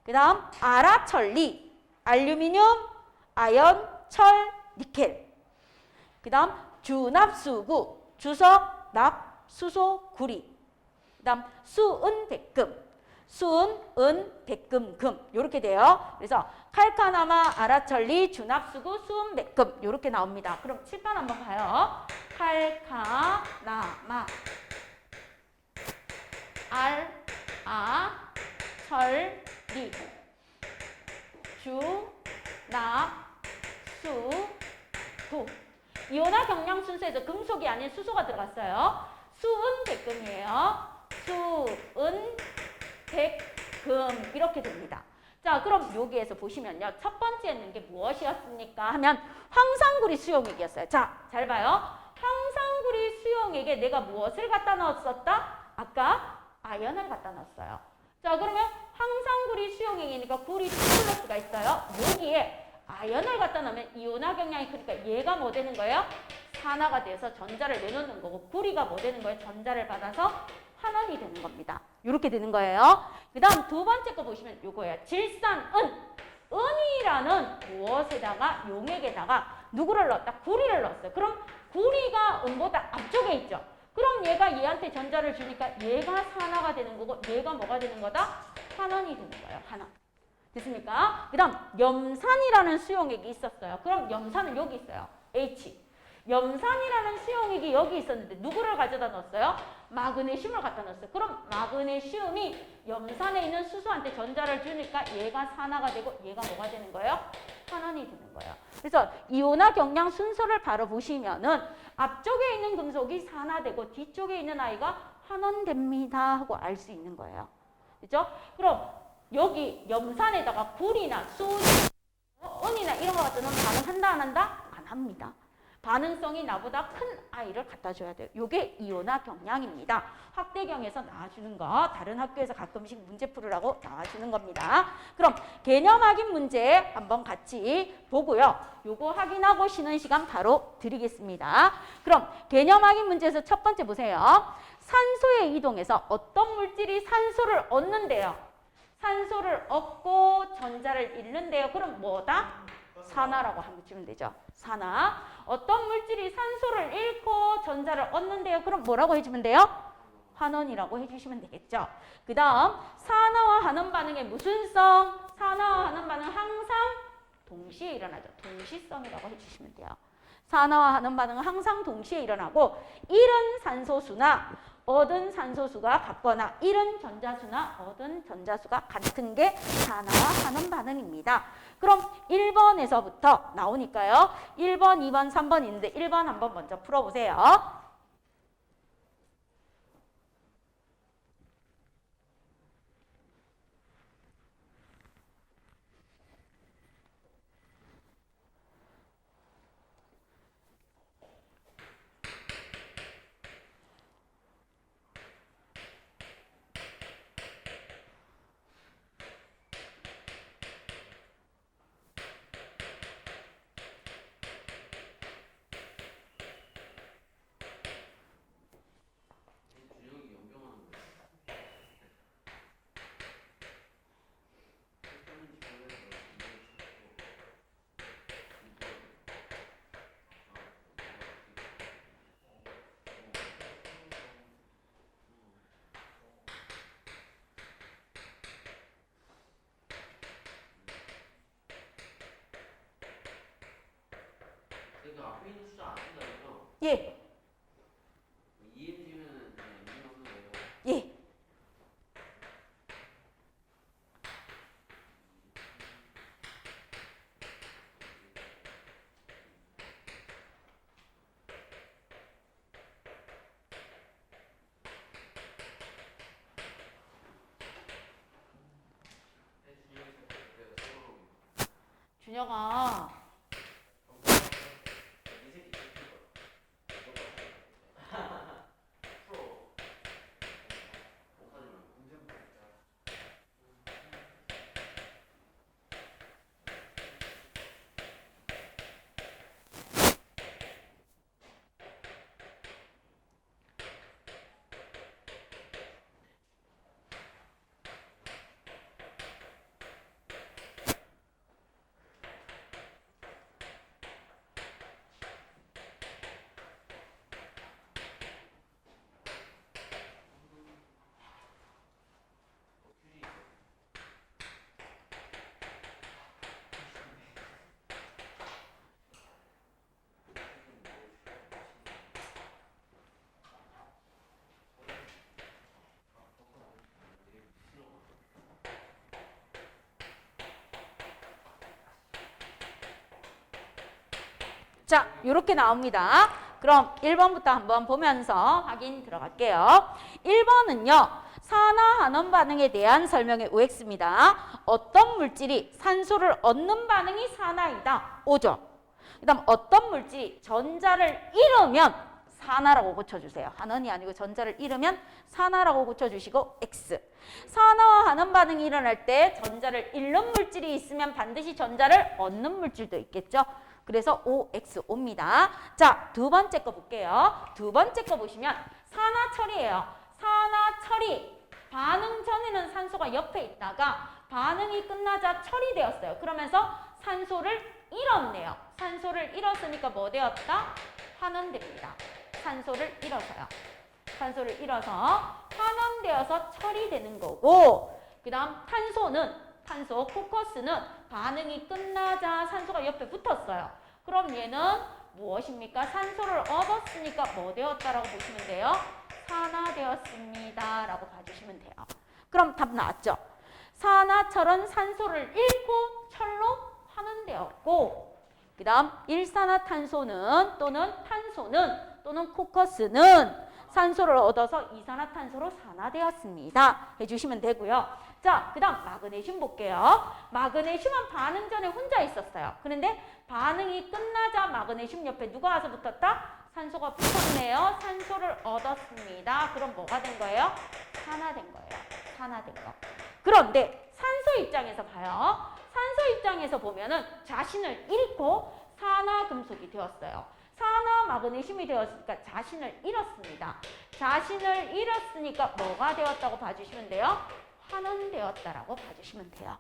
그 다음 아라천리, 알루미늄, 아연, 철, 니켈, 그 다음 주납수구, 주석, 납, 수소, 구리, 그 다음 수은, 백금, 수은, 은, 백금, 금 이렇게 돼요. 그래서 칼카나마, 아라천리, 주납수구, 수은, 백금 이렇게 나옵니다. 그럼 칠판 한번 봐요. 칼카나마, 알, 아, 철, 리, 주, 납, 수, 구. 이온화 경량 순서에서 금속이 아닌 수소가 들어갔어요. 수은 백금이에요. 수은 백금 이렇게 됩니다. 자, 그럼 여기에서 보시면요. 첫 번째 했는 게 무엇이었습니까? 하면 황산구리 수용액이었어요. 자, 잘 봐요. 황산구리 수용액에 내가 무엇을 갖다 넣었었다? 아까 아연을 갖다 넣었어요. 자, 그러면 황산구리 수용액이니까 구리 2 플러스가 있어요. 여기에 아연을 갖다 넣으면 이온화 경량이 크니까 얘가 뭐 되는 거예요? 산화가 돼서 전자를 내놓는 거고 구리가 뭐 되는 거예요? 전자를 받아서 환원이 되는 겁니다. 이렇게 되는 거예요. 그 다음 두 번째 거 보시면 요거예요. 질산은. 은이라는 무엇에다가 용액에다가 누구를 넣었다? 구리를 넣었어요. 그럼 구리가 은보다 앞쪽에 있죠. 그럼 얘가 얘한테 전자를 주니까 얘가 산화가 되는 거고 얘가 뭐가 되는 거다? 환원이 되는 거예요. 환원. 됐습니까? 그 다음 염산이라는 수용액이 있었어요. 그럼 염산은 여기 있어요. H. 염산이라는 수용액이 여기 있었는데 누구를 가져다 넣었어요? 마그네슘을 갖다 넣었어요. 그럼 마그네슘이 염산에 있는 수소한테 전자를 주니까 얘가 산화가 되고 얘가 뭐가 되는 거예요? 환원이 되는 거예요. 그래서 이온화 경량 순서를 바로 보시면은 앞쪽에 있는 금속이 산화되고 뒤쪽에 있는 아이가 환원됩니다 하고 알 수 있는 거예요. 그렇죠? 그럼 여기 염산에다가 구리나 수은이나 은이나 이런 거 갖다 넣으면 반응한다 안 한다? 안 합니다. 반응성이 나보다 큰 아이를 갖다 줘야 돼요. 이게 이온화 경량입니다. 학대경에서 나와주는 거, 다른 학교에서 가끔씩 문제 풀으라고 나와주는 겁니다. 그럼 개념 확인 문제 한번 같이 보고요. 요거 확인하고 쉬는 시간 바로 드리겠습니다. 그럼 개념 확인 문제에서 첫 번째 보세요. 산소의 이동에서 어떤 물질이 산소를 얻는데요? 산소를 얻고 전자를 잃는데요. 그럼 뭐다? 산화라고 하면 주면 되죠. 산화. 어떤 물질이 산소를 잃고 전자를 얻는데요. 그럼 뭐라고 해주면 돼요? 환원이라고 해주시면 되겠죠. 그 다음 산화화하는 반응의 무슨 성? 산화화하는 반응은 항상 동시에 일어나죠. 동시성이라고 해주시면 돼요. 산화화하는 반응은 항상 동시에 일어나고 잃은 산소수나 얻은 산소수가 같거나 잃은 전자수나 얻은 전자수가 같은 게 산화화하는 반응입니다. 그럼 1번에서부터 나오니까요. 1번, 2번, 3번 있는데 1번 한번 먼저 풀어보세요. 앞에 있는 숫자 안 쓴다면요? 예. EMG면은 그냥 EM 넣는 거예요. 예. 준혁아. 자, 이렇게 나옵니다. 그럼 1번부터 한번 보면서 확인 들어갈게요. 1번은요. 산화환원 반응에 대한 설명의 OX입니다. 어떤 물질이 산소를 얻는 반응이 산화이다. O죠. 그 다음 어떤 물질이 전자를 잃으면 산화라고 고쳐주세요. 환원이 아니고 전자를 잃으면 산화라고 고쳐주시고 X. 산화와 환원 반응이 일어날 때 전자를 잃는 물질이 있으면 반드시 전자를 얻는 물질도 있겠죠. 그래서 OXO입니다. 자, 두 번째 거 볼게요. 두 번째 거 보시면 산화처리예요. 산화처리. 반응 전에는 산소가 옆에 있다가 반응이 끝나자 처리되었어요. 그러면서 산소를 잃었네요. 산소를 잃었으니까 뭐 되었다? 환원됩니다. 산소를 잃어서요. 산소를 잃어서 환원되어서 처리되는 거고, 그 다음 탄소, 코커스는 반응이 끝나자 산소가 옆에 붙었어요. 그럼 얘는 무엇입니까? 산소를 얻었으니까 뭐 되었다라고 보시면 돼요? 산화되었습니다. 라고 봐주시면 돼요. 그럼 답 나왔죠? 산화철은 산소를 잃고 철로 환원되었고, 그 다음 일산화탄소는 또는 코커스는 산소를 얻어서 이산화탄소로 산화되었습니다. 해주시면 되고요. 자, 그 다음 마그네슘 볼게요. 마그네슘은 반응 전에 혼자 있었어요. 그런데 반응이 끝나자 마그네슘 옆에 누가 와서 붙었다? 산소가 붙었네요. 산소를 얻었습니다. 그럼 뭐가 된 거예요? 산화된 거예요. 산화된 거. 그런데 산소 입장에서 봐요. 산소 입장에서 보면은 자신을 잃고 산화금속이 되었어요. 산화 마그네슘이 되었으니까 자신을 잃었습니다. 자신을 잃었으니까 뭐가 되었다고 봐주시면 돼요? 환원되었다라고 봐주시면 돼요.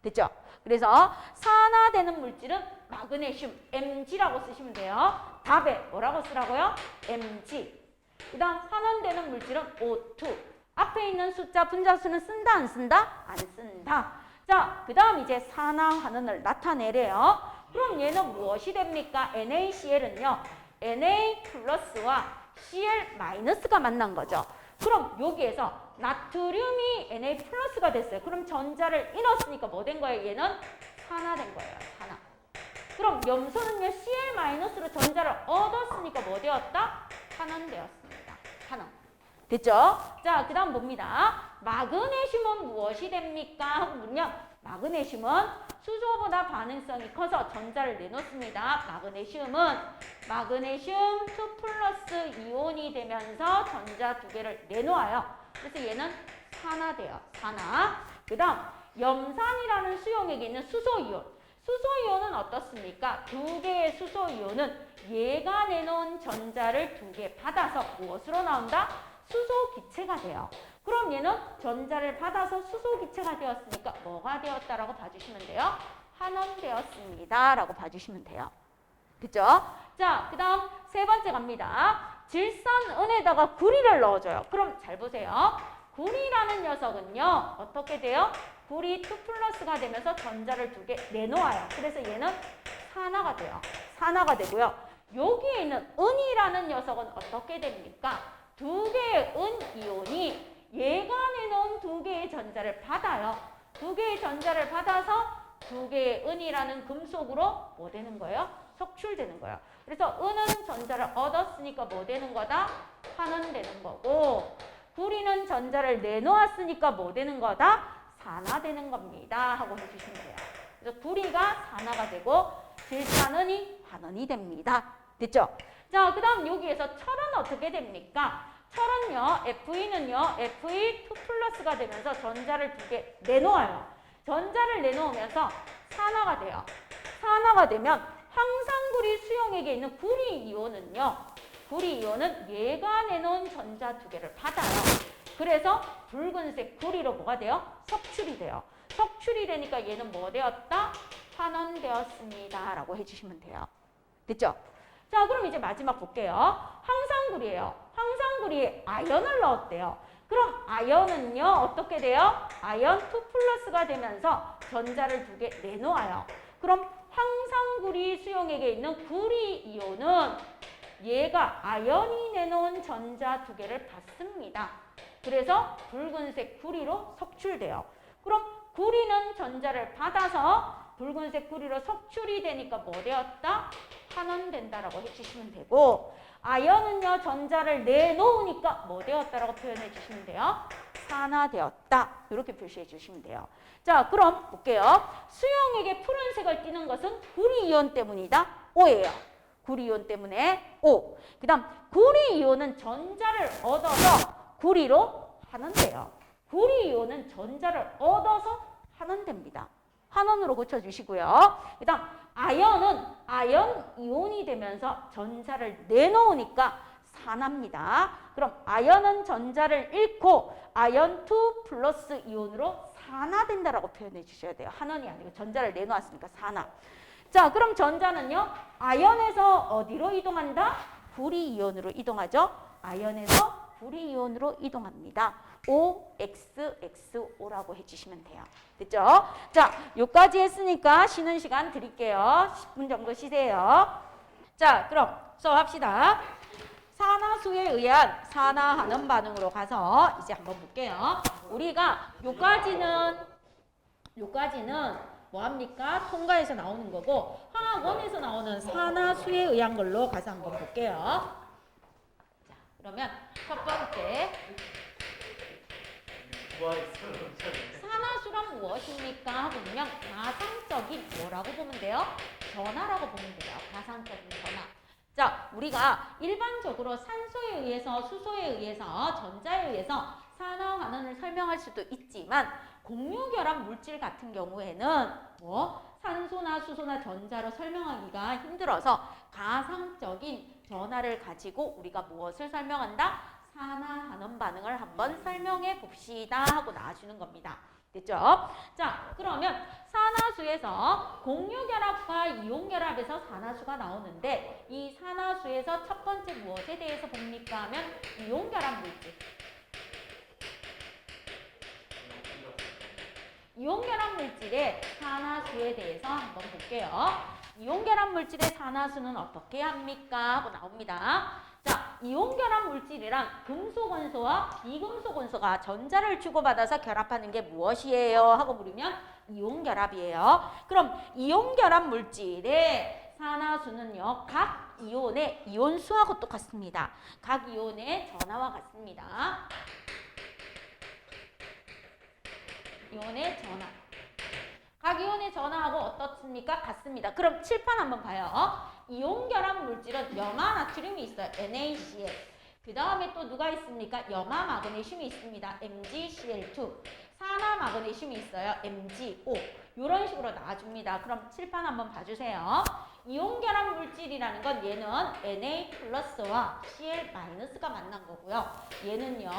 됐죠? 그래서 산화되는 물질은 마그네슘, Mg라고 쓰시면 돼요. 답에 뭐라고 쓰라고요? Mg. 그 다음 환원되는 물질은 O2. 앞에 있는 숫자 분자수는 쓴다 안 쓴다? 안 쓴다. 자, 그 다음 이제 산화환원을 나타내래요. 그럼 얘는 무엇이 됩니까? NaCl은요. Na 플러스와 Cl 마이너스가 만난 거죠. 그럼 여기에서 나트륨이 Na 플러스가 됐어요. 그럼 전자를 잃었으니까 뭐 된 거예요? 얘는 산화된 거예요. 산화. 그럼 염소는요. Cl 마이너스로 전자를 얻었으니까 뭐 되었다? 환원되었습니다. 환원. 됐죠? 자, 그 다음 봅니다. 마그네슘은 무엇이 됩니까? 하고 물으면 마그네슘은 수소보다 반응성이 커서 전자를 내놓습니다. 마그네슘은 마그네슘 2 플러스 이온이 되면서 전자 두 개를 내놓아요. 그래서 얘는 산화돼요. 산화. 그 다음 염산이라는 수용액에 있는 수소이온. 수소이온은 어떻습니까? 두 개의 수소이온은 얘가 내놓은 전자를 두 개 받아서 무엇으로 나온다? 수소 기체가 돼요. 그럼 얘는 전자를 받아서 수소 기체가 되었으니까 뭐가 되었다라고 봐주시면 돼요? 환원되었습니다. 라고 봐주시면 돼요. 그죠? 자, 그 다음 세 번째 갑니다. 질산은에다가 구리를 넣어줘요. 그럼 잘 보세요. 구리라는 녀석은요. 어떻게 돼요? 구리 2 플러스가 되면서 전자를 두 개 내놓아요. 그래서 얘는 산화가 돼요. 산화가 되고요. 여기에 있는 은이라는 녀석은 어떻게 됩니까? 두 개의 은 이온이 얘가 내놓은 두 개의 전자를 받아요. 두 개의 전자를 받아서 두 개의 은이라는 금속으로 뭐 되는 거예요? 석출되는 거예요. 그래서 은은 전자를 얻었으니까 뭐 되는 거다? 환원되는 거고, 구리는 전자를 내놓았으니까 뭐 되는 거다? 산화되는 겁니다. 하고 해주시면 돼요. 그래서 구리가 산화가 되고 질산은이 환원이 됩니다. 됐죠? 자, 그 다음 여기에서 철은 어떻게 됩니까? 철은요, Fe는요, Fe 2 플러스가 되면서 전자를 두 개 내놓아요. 전자를 내놓으면서 산화가 돼요. 산화가 되면 황산구리 수용액에 있는 구리 이온은요, 구리 이온은 얘가 내놓은 전자 두 개를 받아요. 그래서 붉은색 구리로 뭐가 돼요? 석출이 돼요. 석출이 되니까 얘는 뭐 되었다? 환원되었습니다. 라고 해주시면 돼요. 됐죠? 자, 그럼 이제 마지막 볼게요. 황산구리예요. 황산구리에 아연을 넣었대요. 그럼 아연은요, 어떻게 돼요? 아연 2 플러스가 되면서 전자를 두 개 내놓아요. 그럼 황산구리 수용액에 있는 구리 이온은 얘가 아연이 내놓은 전자 두 개를 받습니다. 그래서 붉은색 구리로 석출돼요. 그럼 구리는 전자를 받아서 붉은색 구리로 석출이 되니까 뭐 되었다? 환원된다라고 해주시면 되고, 아연은요 전자를 내놓으니까 뭐 되었다라고 표현해 주시면 돼요? 산화되었다. 이렇게 표시해 주시면 돼요. 자, 그럼 볼게요. 수용액에 푸른색을 띠는 것은 구리이온 때문이다. O예요. 구리이온 때문에 O. 그 다음 구리이온은 전자를 얻어서 구리로 환원돼요. 구리이온은 전자를 얻어서 환원됩니다. 환원으로 고쳐주시고요. 그 다음 아연은 아연 이온이 되면서 전자를 내놓으니까 산화입니다. 그럼 아연은 전자를 잃고 아연 2 플러스 이온으로 산화된다라고 표현해 주셔야 돼요. 환원이 아니고 전자를 내놓았으니까 산화. 자, 그럼 전자는요. 아연에서 어디로 이동한다? 구리이온으로 이동하죠. 아연에서 구리이온으로 이동합니다. OXXO라고 해주시면 돼요. 됐죠? 자, 여기까지 했으니까 쉬는 시간 드릴게요. 10분 정도 쉬세요. 자, 그럼 수업합시다. 산화수에 의한 산화하는 반응으로 가서 이제 한번 볼게요. 우리가 요까지는 뭐합니까? 통과에서 나오는 거고 화학원에서 나오는 산화수에 의한 걸로 가서 한번 볼게요. 자, 그러면 첫 번째 산화수란 무엇입니까? 하고 보면 가상적인 뭐라고 보면 돼요? 전하라고 보면 돼요. 가상적인 전하. 자, 우리가 일반적으로 산소에 의해서, 수소에 의해서, 전자에 의해서 산화환원을 설명할 수도 있지만 공유결합 물질 같은 경우에는 산소나 수소나 전자로 설명하기가 힘들어서 가상적인 전하를 가지고 우리가 무엇을 설명한다? 산화환원 반응을 한번 설명해 봅시다 하고 나와주는 겁니다. 됐죠? 자, 그러면 산화수에서 공유결합과 이온결합에서 산화수가 나오는데 이 산화수에서 첫 번째 무엇에 대해서 봅니까 하면 이온결합 물질. 이온결합 물질의 산화수에 대해서 한번 볼게요. 이온결합 물질의 산화수는 어떻게 합니까? 하고 나옵니다. 자, 이온결합 물질이란 금속 비금속 원소가 전자를 주고받아서 결합하는 게 무엇이에요? 하고 물으면 이온결합이에요. 그럼 이온결합 물질의 산화수는요, 각 이온의 이온수하고 똑같습니다. 각 이온의 전하와 같습니다. 이온의 전하. 각 이온의 전하하고 어떻습니까? 같습니다. 그럼 칠판 한번 봐요. 이온결합 물질은 염화 나트륨이 있어요. NaCl. 그 다음에 또 누가 있습니까? 염화 마그네슘이 있습니다. MgCl2. 산화 마그네슘이 있어요. MgO. 이런 식으로 나와줍니다. 그럼 칠판 한번 봐주세요. 이온결합 물질이라는 건 얘는 Na 플러스와 Cl 마이너스가 만난 거고요. 얘는요.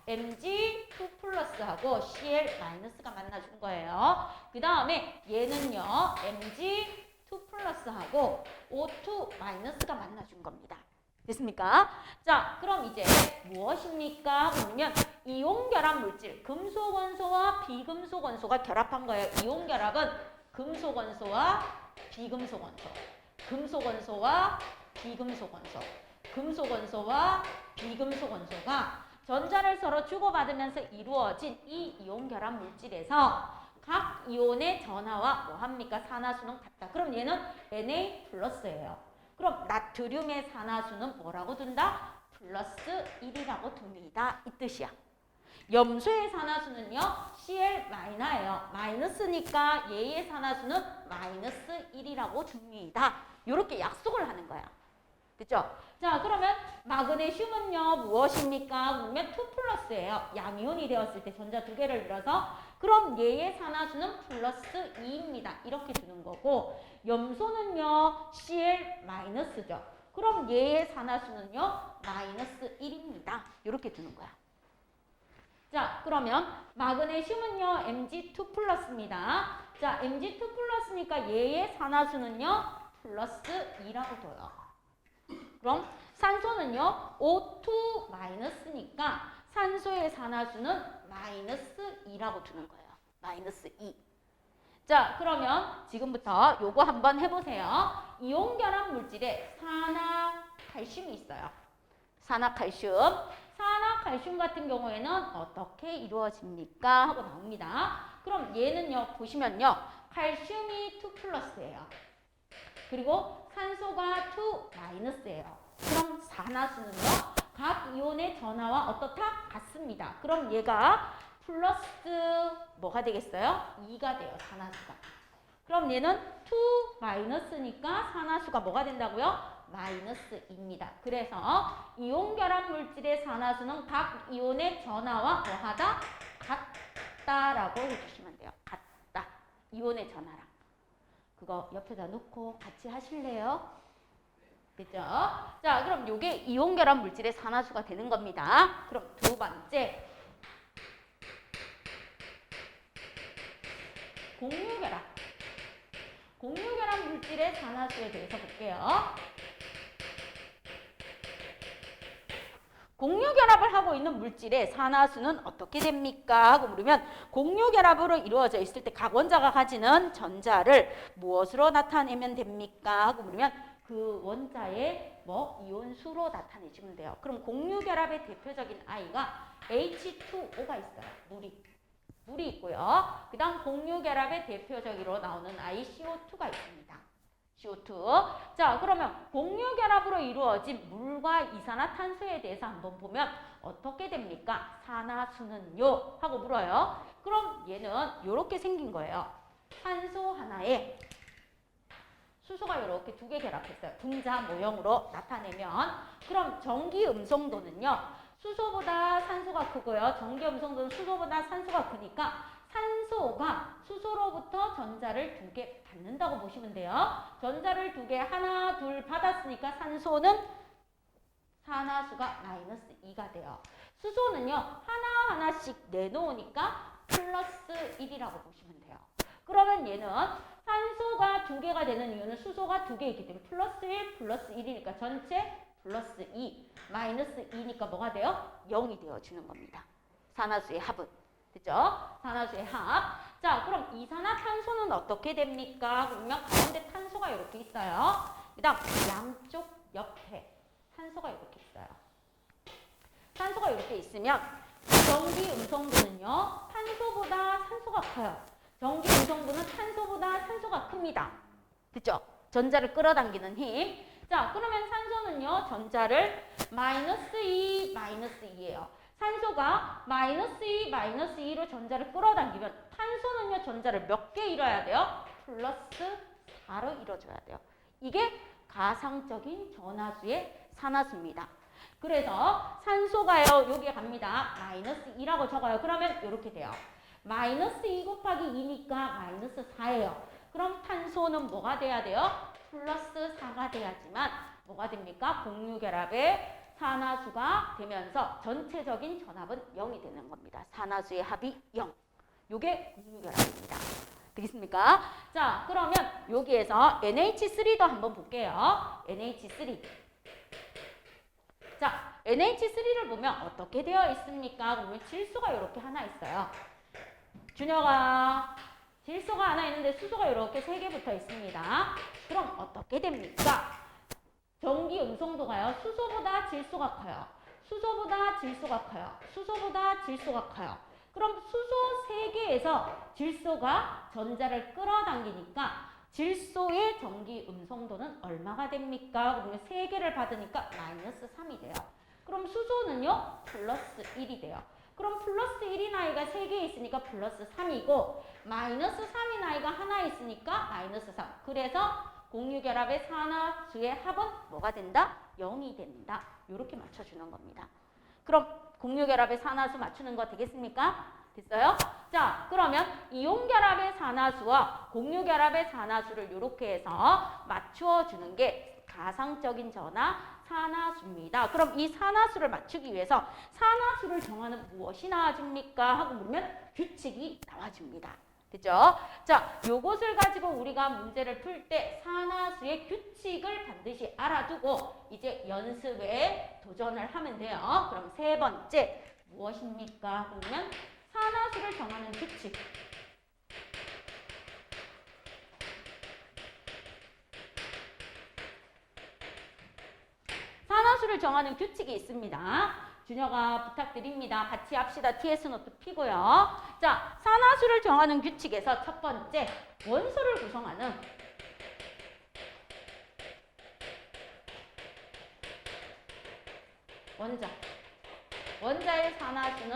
Mg2 플러스하고 Cl 마이너스가 만나준 거예요. 그 다음에 얘는요. Mg2 플러스하고 O2 마이너스가 만나준 겁니다. 됐습니까? 자, 그럼 이제 무엇입니까? 그러면 이온결합 물질, 금속 원소와 비금속 원소가 결합한 거예요. 이온결합은 금속 원소와 비금속 원소, 금속 원소와 비금속 원소, 금속 원소와 비금속 원소가 전자를 서로 주고받으면서 이루어진 이 이온결합 물질에서 각 이온의 전하와 뭐합니까? 산화수는 같다. 그럼 얘는 Na 플러스예요. 그럼 나트륨의 산화수는 뭐라고 둔다? 플러스 1이라고 둡니다. 이 뜻이야. 염소의 산화수는요. Cl 마이너예요. 마이너스니까 얘의 산화수는 마이너스 1이라고 줍니다. 이렇게 약속을 하는 거야. 됐죠? 자, 그러면 마그네슘은요. 무엇입니까? 그러면 2 플러스예요. 양이온이 되었을 때 전자 두 개를 들어서 그럼 얘의 산화수는 플러스 2입니다. 이렇게 두는 거고 염소는요. Cl 마이너스죠. 그럼 얘의 산화수는요. 마이너스 1입니다. 이렇게 두는 거야. 자, 그러면 마그네슘은요. Mg2 플러스입니다. 자, Mg2 플러스니까 얘의 산화수는요. 플러스 2라고 둬요. 그럼 산소는요. O2 마이너스니까 산소의 산화수는 마이너스 2라고 두는 거예요. 마이너스 2. 자, 그러면 지금부터 요거 한번 해보세요. 이온결합 물질에 산화칼슘이 있어요. 산화칼슘. 산화칼슘 같은 경우에는 어떻게 이루어집니까? 하고 나옵니다. 그럼 얘는요. 보시면요. 칼슘이 2 플러스예요. 그리고 산소가 2 마이너스예요. 그럼 산화수는요. 각 이온의 전하와 어떻다? 같습니다. 그럼 얘가 플러스 뭐가 되겠어요? 2가 돼요. 산화수가. 그럼 얘는 2 마이너스니까 산화수가 뭐가 된다고요? 마이너스 2입니다. 그래서 이온결합 물질의 산화수는 각 이온의 전하와 뭐하다? 같다라고 해주시면 돼요. 같다. 이온의 전하랑. 그거 옆에다 놓고 같이 하실래요? 됐죠? 자, 그럼 이게 이온결합 물질의 산화수가 되는 겁니다. 그럼 두 번째. 공유결합. 공유결합 물질의 산화수에 대해서 볼게요. 공유결합을 하고 있는 물질의 산화수는 어떻게 됩니까? 하고 물으면 공유결합으로 이루어져 있을 때 각 원자가 가지는 전자를 무엇으로 나타내면 됩니까? 하고 물으면 그 원자의 이온수로 나타내주면 돼요. 그럼 공유결합의 대표적인 I가 H2O가 있어요. 물이 있고요. 그 다음 공유결합의 대표적으로 나오는 I CO2가 있습니다. CO2. 자, 그러면 공유결합으로 이루어진 물과 이산화탄소에 대해서 한번 보면 어떻게 됩니까? 산화수는요? 하고 물어요. 그럼 얘는 이렇게 생긴 거예요. 산소 하나에 수소가 이렇게 두 개 결합했어요. 분자 모형으로 나타내면 그럼 전기 음성도는요. 수소보다 산소가 크고요. 전기 음성도는 수소보다 산소가 크니까 산소가 수소로부터 전자를 두 개 받는다고 보시면 돼요. 전자를 두 개 하나 둘 받았으니까 산소는 산화수가 마이너스 2가 돼요. 수소는요. 하나하나씩 내놓으니까 플러스 1이라고 보시면 돼요. 그러면 얘는 산소가 2개가 되는 이유는 수소가 2개 있기 때문에 플러스 1 플러스 1이니까 전체 플러스 2 마이너스 2니까 뭐가 돼요? 0이 되어주는 겁니다. 산화수의 합은. 그죠? 산화수의 합. 자, 그럼 이산화탄소는 어떻게 됩니까? 그러면 가운데 탄소가 이렇게 있어요. 그 다음 양쪽 옆에 탄소가 이렇게 있어요. 탄소가 이렇게 있으면 전기 음성분은요. 탄소보다 산소가 커요. 전기 음성분은 탄소보다 산소가 큽니다. 그죠? 전자를 끌어당기는 힘. 자, 그러면 산소는요. 전자를 마이너스 2, 마이너스 2예요. 산소가 마이너스 2, 마이너스 2로 전자를 끌어당기면 탄소는요. 전자를 몇 개 잃어야 돼요? 플러스 4로 잃어줘야 돼요. 이게 가상적인 전하수의 산화수입니다. 그래서 산소가요. 여기에 갑니다. 마이너스 2라고 적어요. 그러면 이렇게 돼요. 마이너스 2 곱하기 2니까 마이너스 4예요. 그럼 탄소는 뭐가 돼야 돼요? 플러스 4가 돼야지만 뭐가 됩니까? 공유결합의 산화수가 되면서 전체적인 전압은 0이 되는 겁니다. 산화수의 합이 0. 요게 공유결합입니다. 되겠습니까? 자, 그러면 여기에서 NH3도 한번 볼게요. NH3. 자, NH3를 보면 어떻게 되어 있습니까? 그러면 질소가 이렇게 하나 있어요. 준혁아, 질소가 하나 있는데 수소가 이렇게 3개 붙어 있습니다. 그럼 어떻게 됩니까? 전기 음성도가요. 수소보다 질소가 커요. 수소보다 질소가 커요. 수소보다 질소가 커요. 그럼 수소 3개에서 질소가 전자를 끌어당기니까 질소의 전기 음성도는 얼마가 됩니까? 그러면 3개를 받으니까 마이너스 3이 돼요. 그럼 수소는요? 플러스 1이 돼요. 그럼 플러스 1인 아이가 3개 있으니까 플러스 3이고 마이너스 3인 아이가 하나 있으니까 마이너스 3. 그래서 공유결합의 산화수의 합은 뭐가 된다? 0이 된다. 이렇게 맞춰주는 겁니다. 그럼 공유결합의 산화수 맞추는 거 되겠습니까? 됐어요? 자, 그러면 이온결합의 산화수와 공유결합의 산화수를 이렇게 해서 맞추어 주는 게 가상적인 전하 산화수입니다. 그럼 이 산화수를 맞추기 위해서 산화수를 정하는 무엇이 나와줍니까? 하고 물으면 규칙이 나와줍니다. 그죠? 자, 요것을 가지고 우리가 문제를 풀 때 산화수의 규칙을 반드시 알아두고 이제 연습에 도전을 하면 돼요. 그럼 3번째 무엇입니까? 그러면 산화수를 정하는 규칙. 산화수를 정하는 규칙이 있습니다. 준혁아 부탁드립니다. 같이 합시다. TS 노트 피고요. 자, 산화수를 정하는 규칙에서 첫 번째 원소를 구성하는 원자. 원자의 산화수는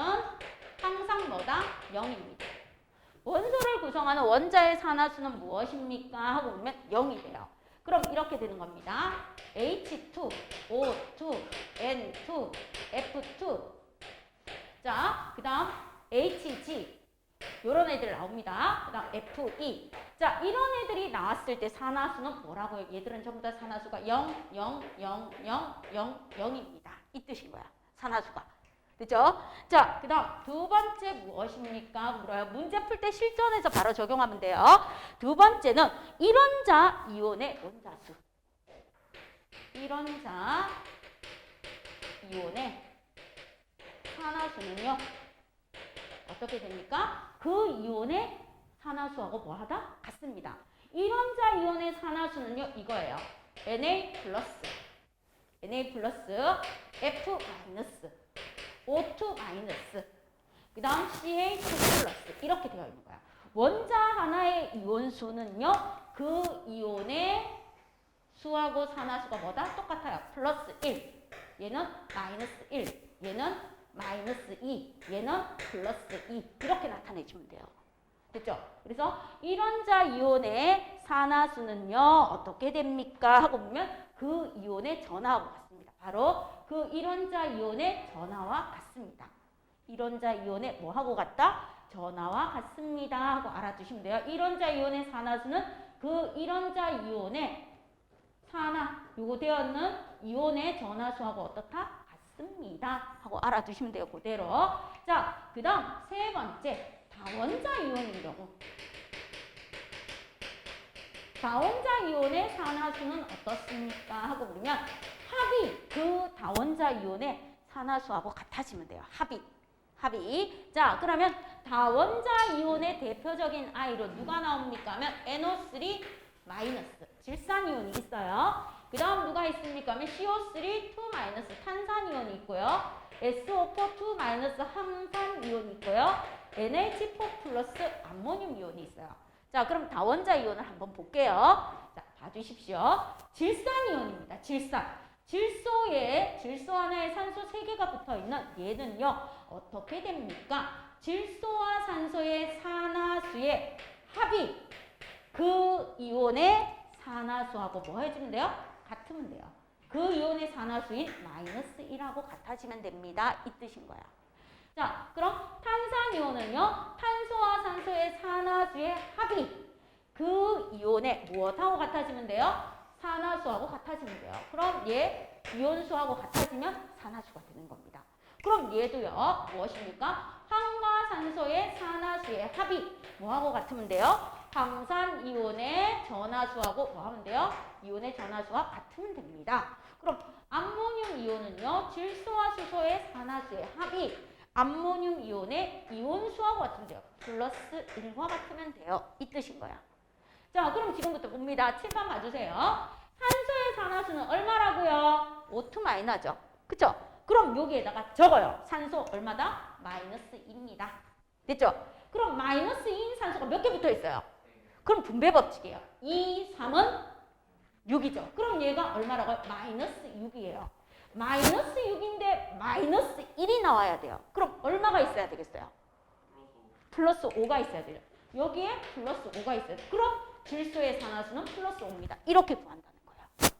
항상 뭐다? 0입니다. 원소를 구성하는 원자의 산화수는 무엇입니까? 하고 보면 0이 돼요. 그럼 이렇게 되는 겁니다. H2, O2, N2, F2. 자, 그 다음 HG. 요런 애들 나옵니다. 그 다음 FE. 자, 이런 애들이 나왔을 때 산화수는 뭐라고요? 얘들은 전부 다 산화수가 0, 0, 0, 0, 0, 0입니다. 이 뜻인 거야. 산화수가. 그죠? 자, 그 다음 두 번째 무엇입니까? 물어요. 문제 풀 때 실전에서 바로 적용하면 돼요. 두 번째는 일원자 이온의 원자수. 일원자 이온의 산화수는요. 어떻게 됩니까? 그 이온의 산화수하고 뭐하다? 같습니다. 일원자 이온의 산화수는요. 이거예요. Na 플러스, Na 플러스, F 마이너스, O2 마이너스, 그 다음 CH2 플러스 이렇게 되어 있는 거야. 원자 하나의 이온수는요. 그 이온의 수하고 산화수가 뭐다? 똑같아요. 플러스 1. 얘는 마이너스 1. 얘는 마이너스 2. 얘는 플러스 2. 이렇게 나타내주면 돼요. 됐죠? 그래서 일원자 이온의 산화수는요. 어떻게 됩니까? 하고 보면 그 이온의 전하하고 같습니다. 바로 그 일원자 이온의 전하와 같습니다. 일원자 이온의 뭐하고 같다? 전하와 같습니다. 하고 알아두시면 돼요. 일원자 이온의 산화수는 그 일원자 이온의 산화, 요거 되어 있는 이온의 전하수하고 어떻다? 같습니다. 하고 알아두시면 돼요. 그대로. 자, 그 다음 세 번째. 다원자 이온인 경우. 다원자 이온의 산화수는 어떻습니까? 하고 물으면 합이 그 다원자 이온의 산화수하고 같아지면 돼요. 합이. 자, 그러면 다원자 이온의 대표적인 아이로 누가 나옵니까? 하면 NO3 마이너스 질산 이온이 있어요. 그 다음 누가 있습니까? 하면 CO3 2 마이너스 탄산 이온이 있고요. SO4 2 마이너스 항산 이온이 있고요. NH4 플러스 암모늄 이온이 있어요. 자, 그럼 다원자 이온을 한번 볼게요. 자, 봐주십시오. 질산 이온입니다. 질소 하나에 산소 3개가 붙어 있는 얘는요, 어떻게 됩니까? 질소와 산소의 산화수의 합이 그 이온의 산화수하고 뭐 해주면 돼요? 같으면 돼요. 그 이온의 산화수인 마이너스 1하고 같아지면 됩니다. 이 뜻인 거야. 자, 그럼 탄산이온은요, 탄소와 산소의 산화수의 합이 그 이온의 무엇하고 같아지면 돼요? 산화수하고 같아지면 돼요. 그럼 얘 이온수하고 같아지면 산화수가 되는 겁니다. 그럼 얘도요, 무엇입니까? 황과 산소의 산화수의 합이 뭐하고 같으면 돼요? 황산이온의 전하수하고 뭐 하면 돼요? 이온의 전하수와 같으면 됩니다. 그럼 암모늄 이온은요, 질소와 수소의 산화수의 합이 암모늄 이온의 이온수하고 같으면 돼요. 플러스 1과 같으면 돼요. 이 뜻인 거야. 자, 그럼 지금부터 봅니다. 칠판 봐주세요. 산소의 산화수는 얼마라고요? O2 마이너죠. 그쵸? 그럼 여기에다가 적어요. 산소 얼마다? 마이너스 2입니다. 됐죠? 그럼 마이너스 2인 산소가 몇 개 붙어 있어요? 그럼 분배 법칙이에요. 2, 3은 6이죠. 그럼 얘가 얼마라고요? 마이너스 6이에요. 마이너스 6인데 마이너스 1이 나와야 돼요. 그럼 얼마가 있어야 되겠어요? 플러스 5가 있어야 돼요. 여기에 플러스 5가 있어야 돼요. 그럼 질소의 산화수는 플러스 5입니다. 이렇게 구한다는 거예요.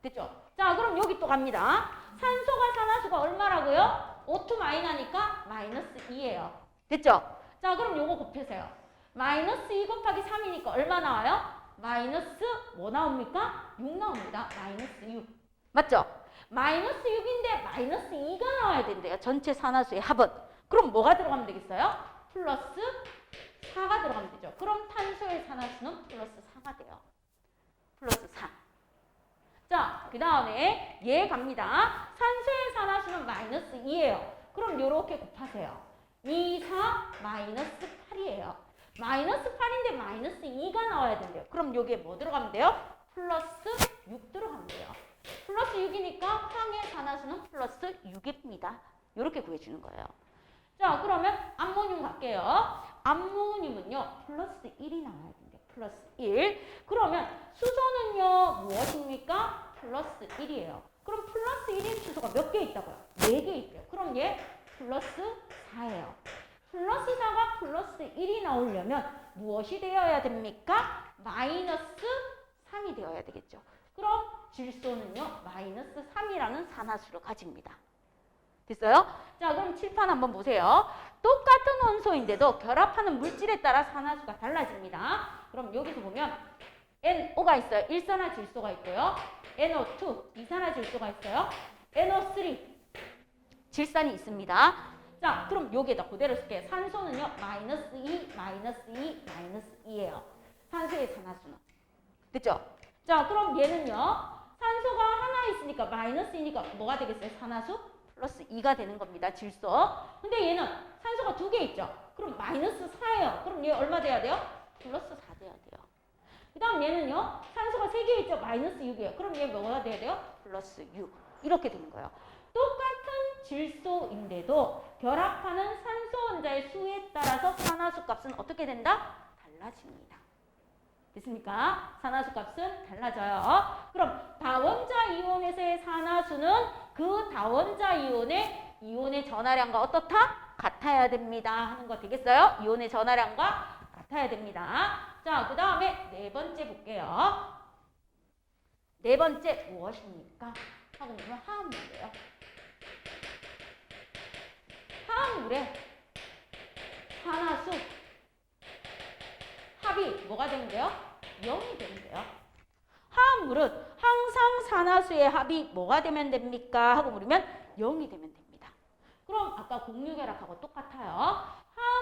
됐죠? 자, 그럼 여기 또 갑니다. 산소가 산화수가 얼마라고요? O2 마이너니까 마이너스 2예요. 됐죠? 자, 그럼 요거 곱해서요. 마이너스 2 곱하기 3이니까 얼마 나와요? 마이너스 뭐 나옵니까? 6 나옵니다. 마이너스 6. 맞죠? 마이너스 6인데 마이너스 2가 나와야 된대요. 전체 산화수의 합은. 그럼 뭐가 들어가면 되겠어요? 플러스 4가 들어가면 되죠. 그럼 탄소의 산화수는 플러스 4가 돼요. 플러스 4. 자, 그 다음에 얘 갑니다. 산소의 산화수는 마이너스 2예요. 그럼 요렇게 곱하세요. 2, 4, 마이너스 8이에요. 마이너스 8인데 마이너스 2가 나와야 된대요. 그럼 여기에 뭐 들어가면 돼요? 플러스 6 들어가면 돼요. 플러스 6이니까 황의 산화수는 플러스 6입니다. 이렇게 구해주는 거예요. 자, 그러면 암모늄 갈게요. 암모늄은요, 플러스 1이 나와야 된대요. 플러스 1. 그러면 수소는요, 무엇입니까? 플러스 1이에요. 그럼 플러스 1인 수소가 몇 개 있다고요? 4개 있대요. 그럼 얘 플러스 4예요. 플러스 4가 플러스 1이 나오려면 무엇이 되어야 됩니까? 마이너스 3이 되어야 되겠죠. 그럼 질소는요, 마이너스 3이라는 산화수를 가집니다. 됐어요? 자, 그럼 칠판 한번 보세요. 똑같은 원소인데도 결합하는 물질에 따라 산화수가 달라집니다. 그럼 여기서 보면 NO가 있어요. 일산화질소가 있고요. NO2, 이산화질소가 있어요. NO3, 질산이 있습니다. 자, 그럼 여기에다 그대로 쓸게요. 산소는요, 마이너스 2, 마이너스 2, 마이너스 2예요. 산소의 산화수는. 됐죠? 자, 그럼 얘는요, 산소가 하나 있으니까 마이너스 2니까 뭐가 되겠어요? 산화수? 플러스 2가 되는 겁니다. 질소. 근데 얘는 산소가 2개 있죠? 그럼 마이너스 4예요. 그럼 얘 얼마 돼야 돼요? 플러스 4 돼야 돼요. 그 다음 얘는요, 산소가 3개 있죠? 마이너스 6이에요. 그럼 얘 뭐가 돼야 돼요? 플러스 6. 이렇게 되는 거예요. 똑같은 질소인데도 결합하는 산소 원자의 수에 따라서 산화수 값은 어떻게 된다? 달라집니다. 됐습니까? 산화수 값은 달라져요. 그럼 다원자 이온에서의 산화수는 그 다원자 이온의 전하량과 어떻다? 같아야 됩니다. 하는 거 되겠어요? 이온의 전하량과 같아야 됩니다. 자, 그 다음에 네 번째 볼게요. 네 번째 무엇입니까? 하고 보면 화합물이에요. 화합물에 산화수 합이 뭐가 되면 돼요? 0이 되면 돼요. 화합물은 항상 산화수의 합이 뭐가 되면 됩니까? 하고 물으면 0이 되면 됩니다. 그럼 아까 공유결합하고 똑같아요.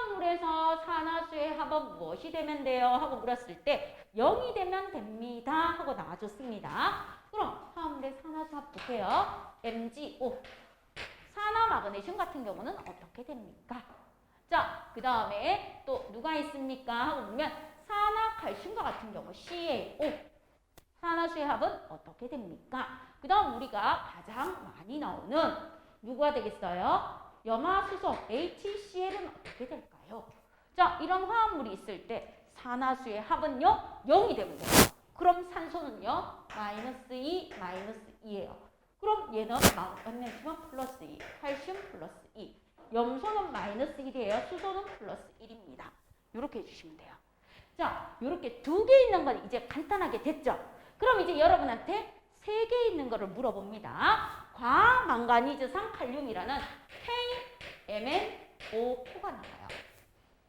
화합물에서 산화수의 합은 무엇이 되면 돼요? 하고 물었을 때 0이 되면 됩니다. 하고 나와줬습니다. 그럼 화합물의 산화수 합 볼게요. MgO. 산화 마그네슘 같은 경우는 어떻게 됩니까? 자, 그 다음에 또 누가 있습니까? 하고 보면 산화 칼슘과 같은 경우 CaO. 산화수의 합은 어떻게 됩니까? 그 다음 우리가 가장 많이 나오는 누구가 되겠어요? 염화수소 HCl은 어떻게 될까요? 자, 이런 화합물이 있을 때 산화수의 합은요 0이 되면 돼요. 그럼 산소는요 -2, -2예요. 그럼 얘는 마그네슘은 플러스 2, 칼슘 플러스 2. 염소는 -1이에요. 수소는 플러스 1입니다. 이렇게 해주시면 돼요. 자, 이렇게 두 개 있는 건 이제 간단하게 됐죠? 그럼 이제 여러분한테 세 개 있는 거를 물어봅니다. 과망가니즈산 칼륨이라는 KMnO4가 나와요.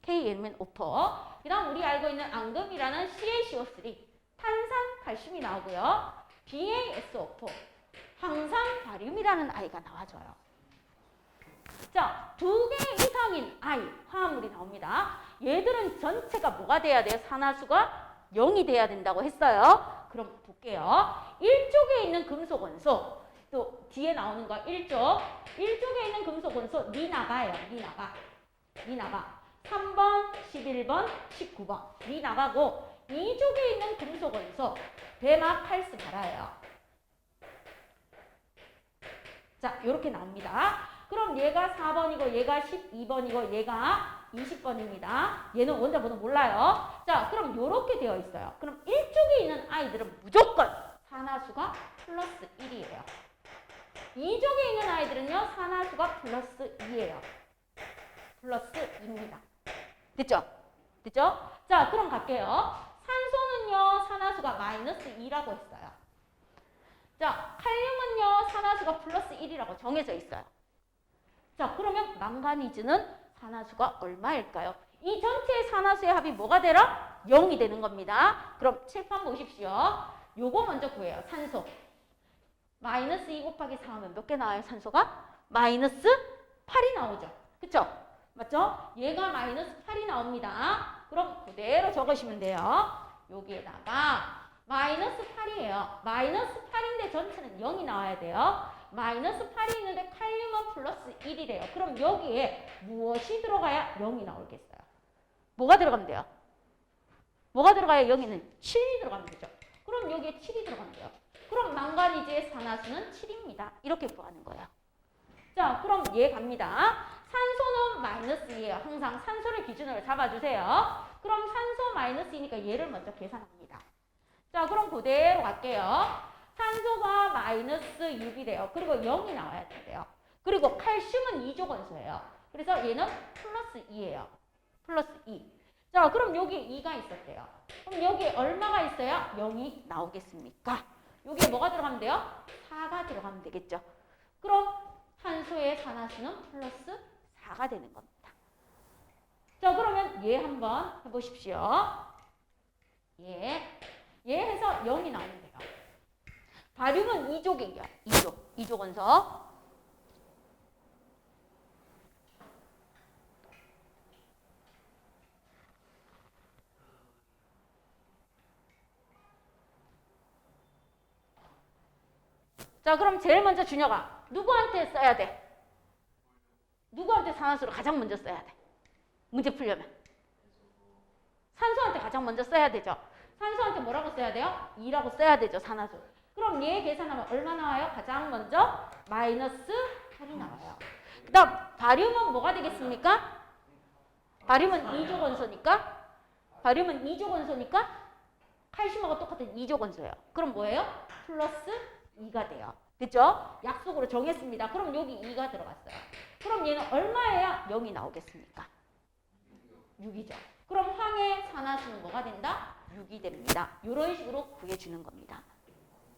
KMnO4. 그 다음 우리 알고 있는 앙금이라는 CaCO3, 탄산 칼슘이 나오고요. BaSO4, 황산 바륨이라는 아이가 나와줘요. 자, 두 개 이상인 아이, 화합물이 나옵니다. 얘들은 전체가 뭐가 돼야 돼요? 산화수가 0이 돼야 된다고 했어요. 그럼 볼게요. 1쪽에 있는 금속 원소, 또 뒤에 나오는 거 1쪽. 1쪽에 있는 금속 원소 니나가예요. 니나가. 3번, 11번, 19번. 니나가고 2쪽에 있는 금속 원소 베마칼스바라예요. 자, 이렇게 나옵니다. 그럼 얘가 4번이고 얘가 12번이고 얘가 20번입니다. 얘는 원자번호 몰라요. 자, 그럼 이렇게 되어 있어요. 그럼 1쪽에 있는 아이들은 무조건 산화수가 플러스 1이에요. 2쪽에 있는 아이들은요, 산화수가 플러스 2예요. 플러스 2입니다. 됐죠? 됐죠? 자, 그럼 갈게요. 산소는요, 산화수가 마이너스 2라고 했어요. 자, 칼륨은요, 산화수가 플러스 1이라고 정해져 있어요. 자, 그러면 망가니즈는 산화수가 얼마일까요? 이 전체의 산화수의 합이 뭐가 되라? 0이 되는 겁니다. 그럼 칠판 보십시오. 요거 먼저 구해요. 산소. 마이너스 2 곱하기 4 하면 몇 개 나와요? 산소가? 마이너스 8이 나오죠. 그쵸? 맞죠? 얘가 마이너스 8이 나옵니다. 그럼 그대로 적으시면 돼요. 여기에다가 마이너스 8이에요. 마이너스 8인데 전체는 0이 나와야 돼요. 마이너스 8이 있는데 칼륨은 플러스 1이래요. 그럼 여기에 무엇이 들어가야 0이 나오겠어요? 뭐가 들어가면 돼요? 뭐가 들어가야 여기는 7이 들어가면 되죠. 그럼 여기에 7이 들어가면 돼요. 그럼 망가니즈의 산화수는 7입니다. 이렇게 구하는 거예요. 자, 그럼 얘 갑니다. 산소는 마이너스 2예요. 항상 산소를 기준으로 잡아주세요. 그럼 산소 마이너스이니까 얘를 먼저 계산합니다. 자, 그럼 그대로 갈게요. 산소가 마이너스 6이래요. 그리고 0이 나와야 돼요. 그리고 칼슘은 2조 원소예요. 그래서 얘는 플러스 2예요. 플러스 2. 자, 그럼 여기 2가 있었대요. 그럼 여기 얼마가 있어야 0이 나오겠습니까? 여기에 뭐가 들어가면 돼요? 4가 들어가면 되겠죠. 그럼 산소의 산화수는 플러스 4가 되는 겁니다. 자, 그러면 얘 한번 해보십시오. 얘 해서 0이 나오면 돼요. 바륨은 2족이에요. 2족 원소. 자, 그럼 제일 먼저 준혁아, 누구한테 써야 돼? 누구한테 산화수를 가장 먼저 써야 돼? 문제 풀려면. 산소한테 가장 먼저 써야 되죠. 산소한테 뭐라고 써야 돼요? 2라고 써야 되죠, 산화수. 그럼 얘 계산하면 얼마 나와요? 가장 먼저 마이너스 8이 나와요. 그 다음 바륨은 뭐가 되겠습니까? 바륨은 2족 원소니까 칼슘하고 똑같은 2족 원소예요. 그럼 뭐예요? 플러스 2가 돼요. 됐죠? 약속으로 정했습니다. 그럼 여기 2가 들어갔어요. 그럼 얘는 얼마예요? 0이 나오겠습니까? 6이죠. 그럼 황의 산화수는 뭐가 된다? 6이 됩니다. 이런 식으로 구해주는 겁니다.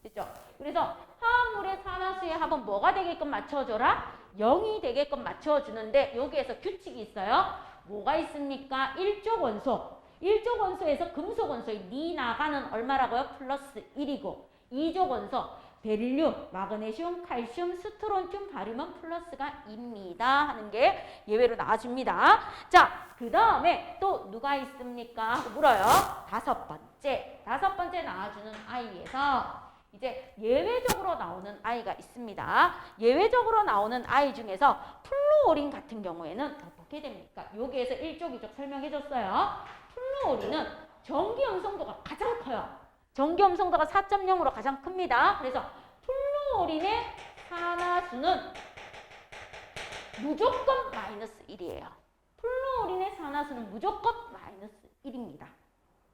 됐죠? 그래서 화합물의 산화수의 합은 뭐가 되게끔 맞춰줘라? 0이 되게끔 맞춰주는데 여기에서 규칙이 있어요. 뭐가 있습니까? 1족 원소. 1족 원소에서 금속 원소의 니나가는 얼마라고요? 플러스 1이고 2족 원소 베릴륨, 마그네슘, 칼슘, 스트론튬, 바륨은 플러스가 2입니다 하는 게 예외로 나와줍니다. 자, 그 다음에 또 누가 있습니까? 하고 물어요. 다섯 번째 나와주는 아이에서 이제 예외적으로 나오는 아이가 있습니다. 예외적으로 나오는 아이 중에서 플루오린 같은 경우에는 어떻게 됩니까? 여기에서 1쪽, 2쪽 설명해줬어요. 플루오린은 전기 음성도가 가장 커요. 전기 음성도가 4.0으로 가장 큽니다. 그래서 플루오린의 산화수는 무조건 마이너스 1이에요. 플루오린의 산화수는 무조건 마이너스 1입니다.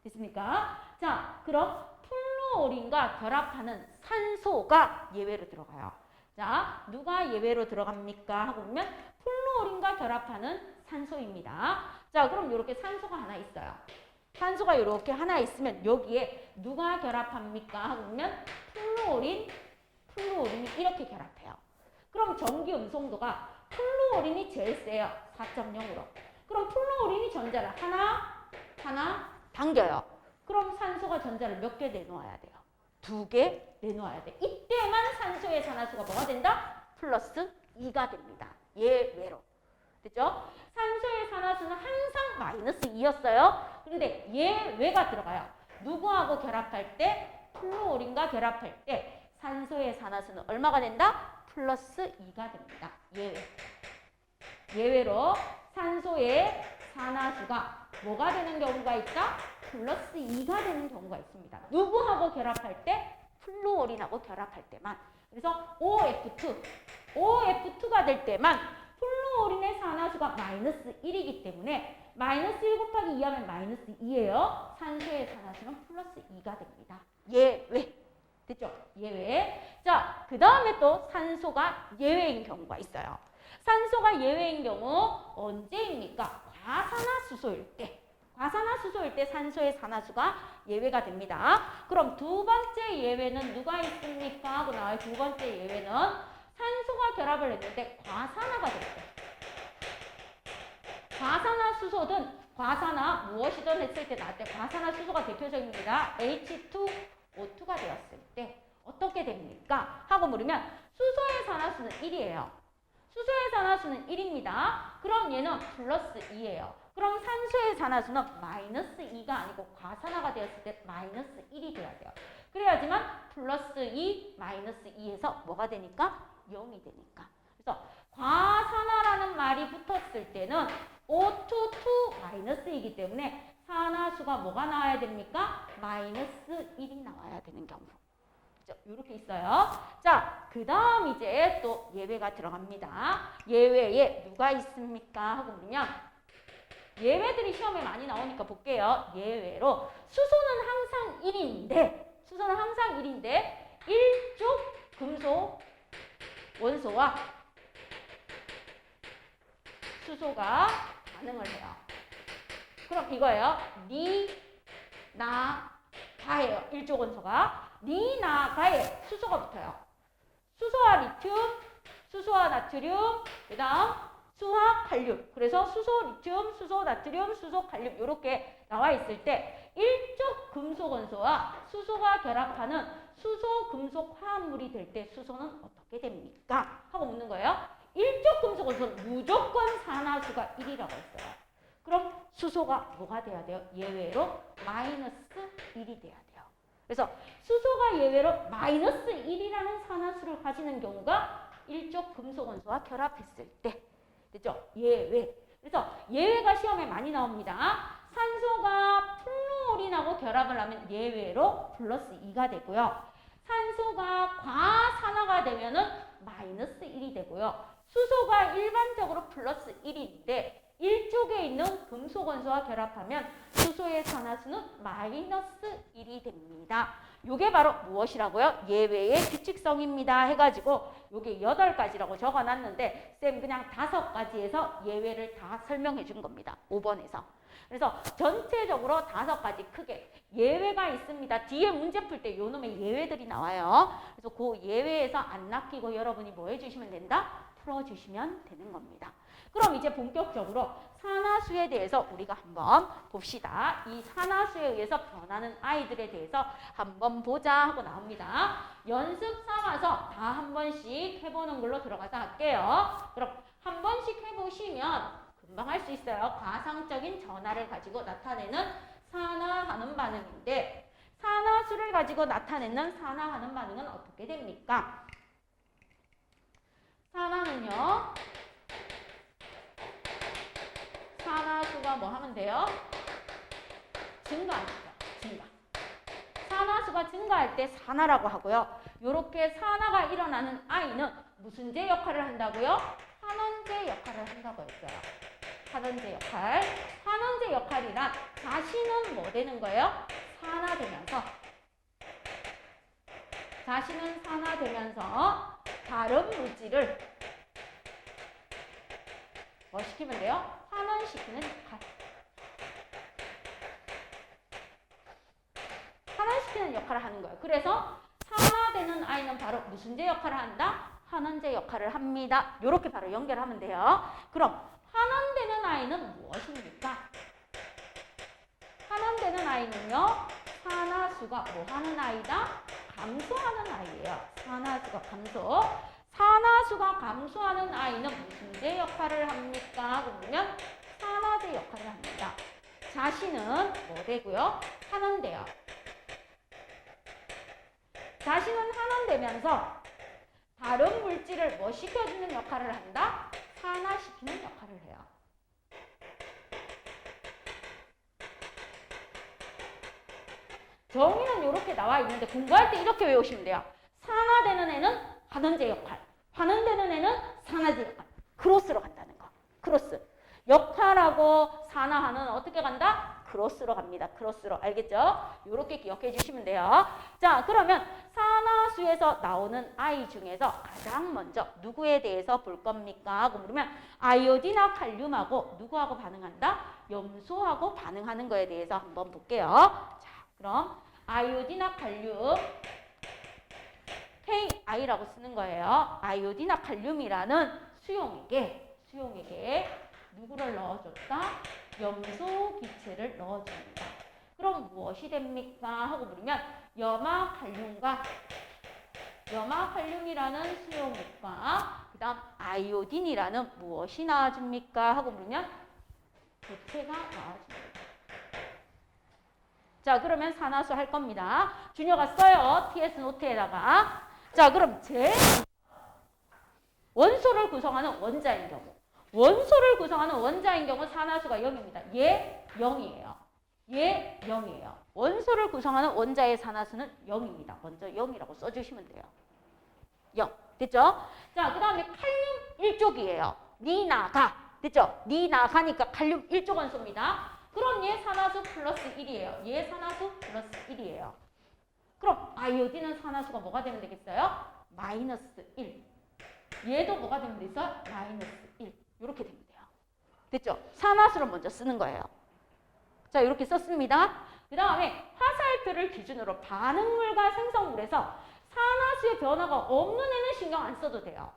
됐습니까? 자, 그럼 플루오린과 결합하는 산소가 예외로 들어가요. 자, 누가 예외로 들어갑니까? 하고 보면 플루오린과 결합하는 산소입니다. 자, 그럼 이렇게 산소가 하나 있어요. 산소가 이렇게 하나 있으면 여기에 누가 결합합니까? 하고 보면 플루오린이 이렇게 결합해요. 그럼 전기 음성도가 플루오린이 제일 세요. 4.0으로. 그럼 플루오린이 전자를 하나 당겨요. 그럼 산소가 전자를 몇 개 내놓아야 돼요? 2개 내놓아야 돼. 이때만 산소의 산화수가 뭐가 된다? 플러스 2가 됩니다. 예외로. 됐죠? 산소의 산화수는 항상 마이너스 2였어요. 그런데 예외가 들어가요. 누구하고 결합할 때? 플루오린과 결합할 때 산소의 산화수는 얼마가 된다? 플러스 2가 됩니다. 예외로 산소의 산화수가 뭐가 되는 경우가 있다? 플러스 2가 되는 경우가 있습니다. 누구하고 결합할 때? 플루오린하고 결합할 때만. 그래서 OF2가 될 때만 플루오린의 산화수가 마이너스 1이기 때문에 마이너스 1 곱하기 2 하면 마이너스 2예요. 산소의 산화수는 플러스 2가 됩니다. 예외. 됐죠? 예외. 자, 그 다음에 또 산소가 예외인 경우가 있어요. 산소가 예외인 경우 언제입니까? 과산화수소일 때. 과산화수소일 때 산소의 산화수가 예외가 됩니다. 그럼 두 번째 예외는 누가 있습니까? 하고 나와요. 두 번째 예외는 산소가 결합을 했는데 과산화가 될 때. 과산화수소든 과산화 무엇이든 했을 때 나올 때 과산화수소가 대표적입니다. H2O2가 되었을 때 어떻게 됩니까? 하고 물으면 수소의 산화수는 1이에요. 수소의 산화수는 1입니다. 그럼 얘는 플러스 2예요. 그럼 산소의 산화수는 마이너스 2가 아니고 과산화가 되었을 때 마이너스 1이 돼야 돼요. 그래야지만 플러스 2, 마이너스 2에서 뭐가 되니까? 0이 되니까. 그래서 과산화라는 말이 붙었을 때는 O2, 마이너스이기 때문에 산화수가 뭐가 나와야 됩니까? 마이너스 1이 나와야 되는 경우. 이렇게 있어요. 자, 그 다음 이제 또 예외가 들어갑니다. 예외에 누가 있습니까? 하고 보면 예외들이 시험에 많이 나오니까 볼게요. 예외로 수소는 항상 1인데 일족 금속 원소와 수소가 반응을 해요. 그럼 이거예요. 니, 나, 가예요. 일족 원소가. 니, 나, 가에 수소가 붙어요. 수소와 리튬, 수소와 나트륨, 그 다음 수화, 칼륨. 그래서 수소, 리튬, 수소, 나트륨, 수소, 칼륨 이렇게 나와 있을 때 일족 금속 원소와 수소가 결합하는 수소, 금속 화합물이 될 때 수소는 어떻게 됩니까? 하고 묻는 거예요. 일족 금속 원소는 무조건 산화수가 1이라고 했어요. 그럼 수소가 뭐가 돼야 돼요? 예외로 마이너스 1이 돼야 돼요. 그래서 수소가 예외로 마이너스 1이라는 산화수를 가지는 경우가 일족 금속 원소와 결합했을 때. 됐죠? 예외. 그래서 예외가 시험에 많이 나옵니다. 산소가 플루오린하고 결합을 하면 예외로 플러스 2가 되고요. 산소가 과산화가 되면은 마이너스 1이 되고요. 수소가 일반적으로 플러스 1인데 일족에 있는 금속 원소와 결합하면 수소의 산화수는 마이너스 1이 됩니다. 요게 바로 무엇이라고요? 예외의 규칙성입니다. 해가지고 요게 8가지라고 적어놨는데 쌤 그냥 5가지에서 예외를 다 설명해 준 겁니다. 5번에서. 그래서 전체적으로 5가지 크게 예외가 있습니다. 뒤에 문제 풀 때 요 놈의 예외들이 나와요. 그래서 그 예외에서 안 낚이고 여러분이 뭐 해주시면 된다? 풀어주시면 되는 겁니다. 그럼 이제 본격적으로 산화수에 대해서 우리가 한번 봅시다. 이 산화수에 의해서 변하는 아이들에 대해서 한번 보자 하고 나옵니다. 연습 삼아서 다 한 번씩 해보는 걸로 들어가서 할게요. 그럼 한 번씩 해보시면 금방 할 수 있어요. 가상적인 전하를 가지고 나타내는 산화하는 반응인데 산화수를 가지고 나타내는 산화하는 반응은 어떻게 됩니까? 산화는요. 산화수가 뭐 하면 돼요? 증가하죠. 증가. 산화수가 증가할 때 산화라고 하고요. 이렇게 산화가 일어나는 아이는 무슨 제 역할을 한다고요? 환원제 역할을 한다고 했어요. 환원제 역할. 환원제 역할이란 자신은 뭐 되는 거예요? 산화되면서. 자신은 산화되면서 다른 물질을 뭐 시키면 돼요? 환원시키는 역할. 환원시키는 역할을 하는 거예요. 그래서 산화되는 아이는 바로 무슨 제 역할을 한다? 환원제 역할을 합니다. 이렇게 바로 연결하면 돼요. 그럼 환원되는 아이는 무엇입니까? 환원되는 아이는요. 산화수가 뭐 하는 아이다? 감소하는 아이예요. 산화수가 감소. 산화수가 감소하는 아이는 무슨 제 역할을 합니까? 그러면 산화제 역할을 합니다. 자신은 뭐 되고요? 환원돼요. 자신은 환원되면서 다른 물질을 뭐 시켜주는 역할을 한다? 산화시키는 역할을 해요. 정의는 이렇게 나와 있는데 공부할 때 이렇게 외우시면 돼요. 산화되는 애는 환원제 역할, 환원되는 애는 산화제 역할. 크로스로 간다는 거. 크로스. 역할하고 산화하는 어떻게 간다? 크로스로 갑니다. 크로스로. 알겠죠? 이렇게 기억해 주시면 돼요. 자, 그러면 산화수에서 나오는 아이 중에서 가장 먼저 누구에 대해서 볼 겁니까? 그러면 아이오딘하고 칼륨하고 누구하고 반응한다? 염소하고 반응하는 거에 대해서 한번 볼게요. 자, 그럼 아이오딘하고 칼륨 KI라고 쓰는 거예요. 아이오딘하고 칼륨이라는 수용액에 누구를 넣어줬다? 염소 기체를 넣어줍니다. 그럼 무엇이 됩니까? 하고 물으면 염화칼륨이라는 수용액과 그 다음 아이오딘이라는 무엇이 나와줍니까? 하고 물으면 고체가 나와줍니다. 자, 그러면 산화수 할 겁니다. 준혁아 써요. TS 노트에다가. 자, 그럼 원소를 구성하는 원자인 경우. 원소를 구성하는 원자인 경우 산화수가 0입니다. 얘 0이에요. 얘 0이에요. 원소를 구성하는 원자의 산화수는 0입니다. 먼저 0이라고 써주시면 돼요. 0. 됐죠? 자, 그 다음에 칼륨 1족이에요. 니 나가. 됐죠? 니 나가니까 칼륨 1족 원소입니다. 그럼 얘 산화수 플러스 1이에요. 얘 산화수 플러스 1이에요. 그럼 아이오딘은 산화수가 뭐가 되면 되겠어요? 마이너스 1. 얘도 뭐가 되면 되겠어요? 마이너스 1. 이렇게 되면 돼요. 됐죠? 산화수를 먼저 쓰는 거예요. 자, 이렇게 썼습니다. 그 다음에 화살표를 기준으로 반응물과 생성물에서 산화수의 변화가 없는 애는 신경 안 써도 돼요.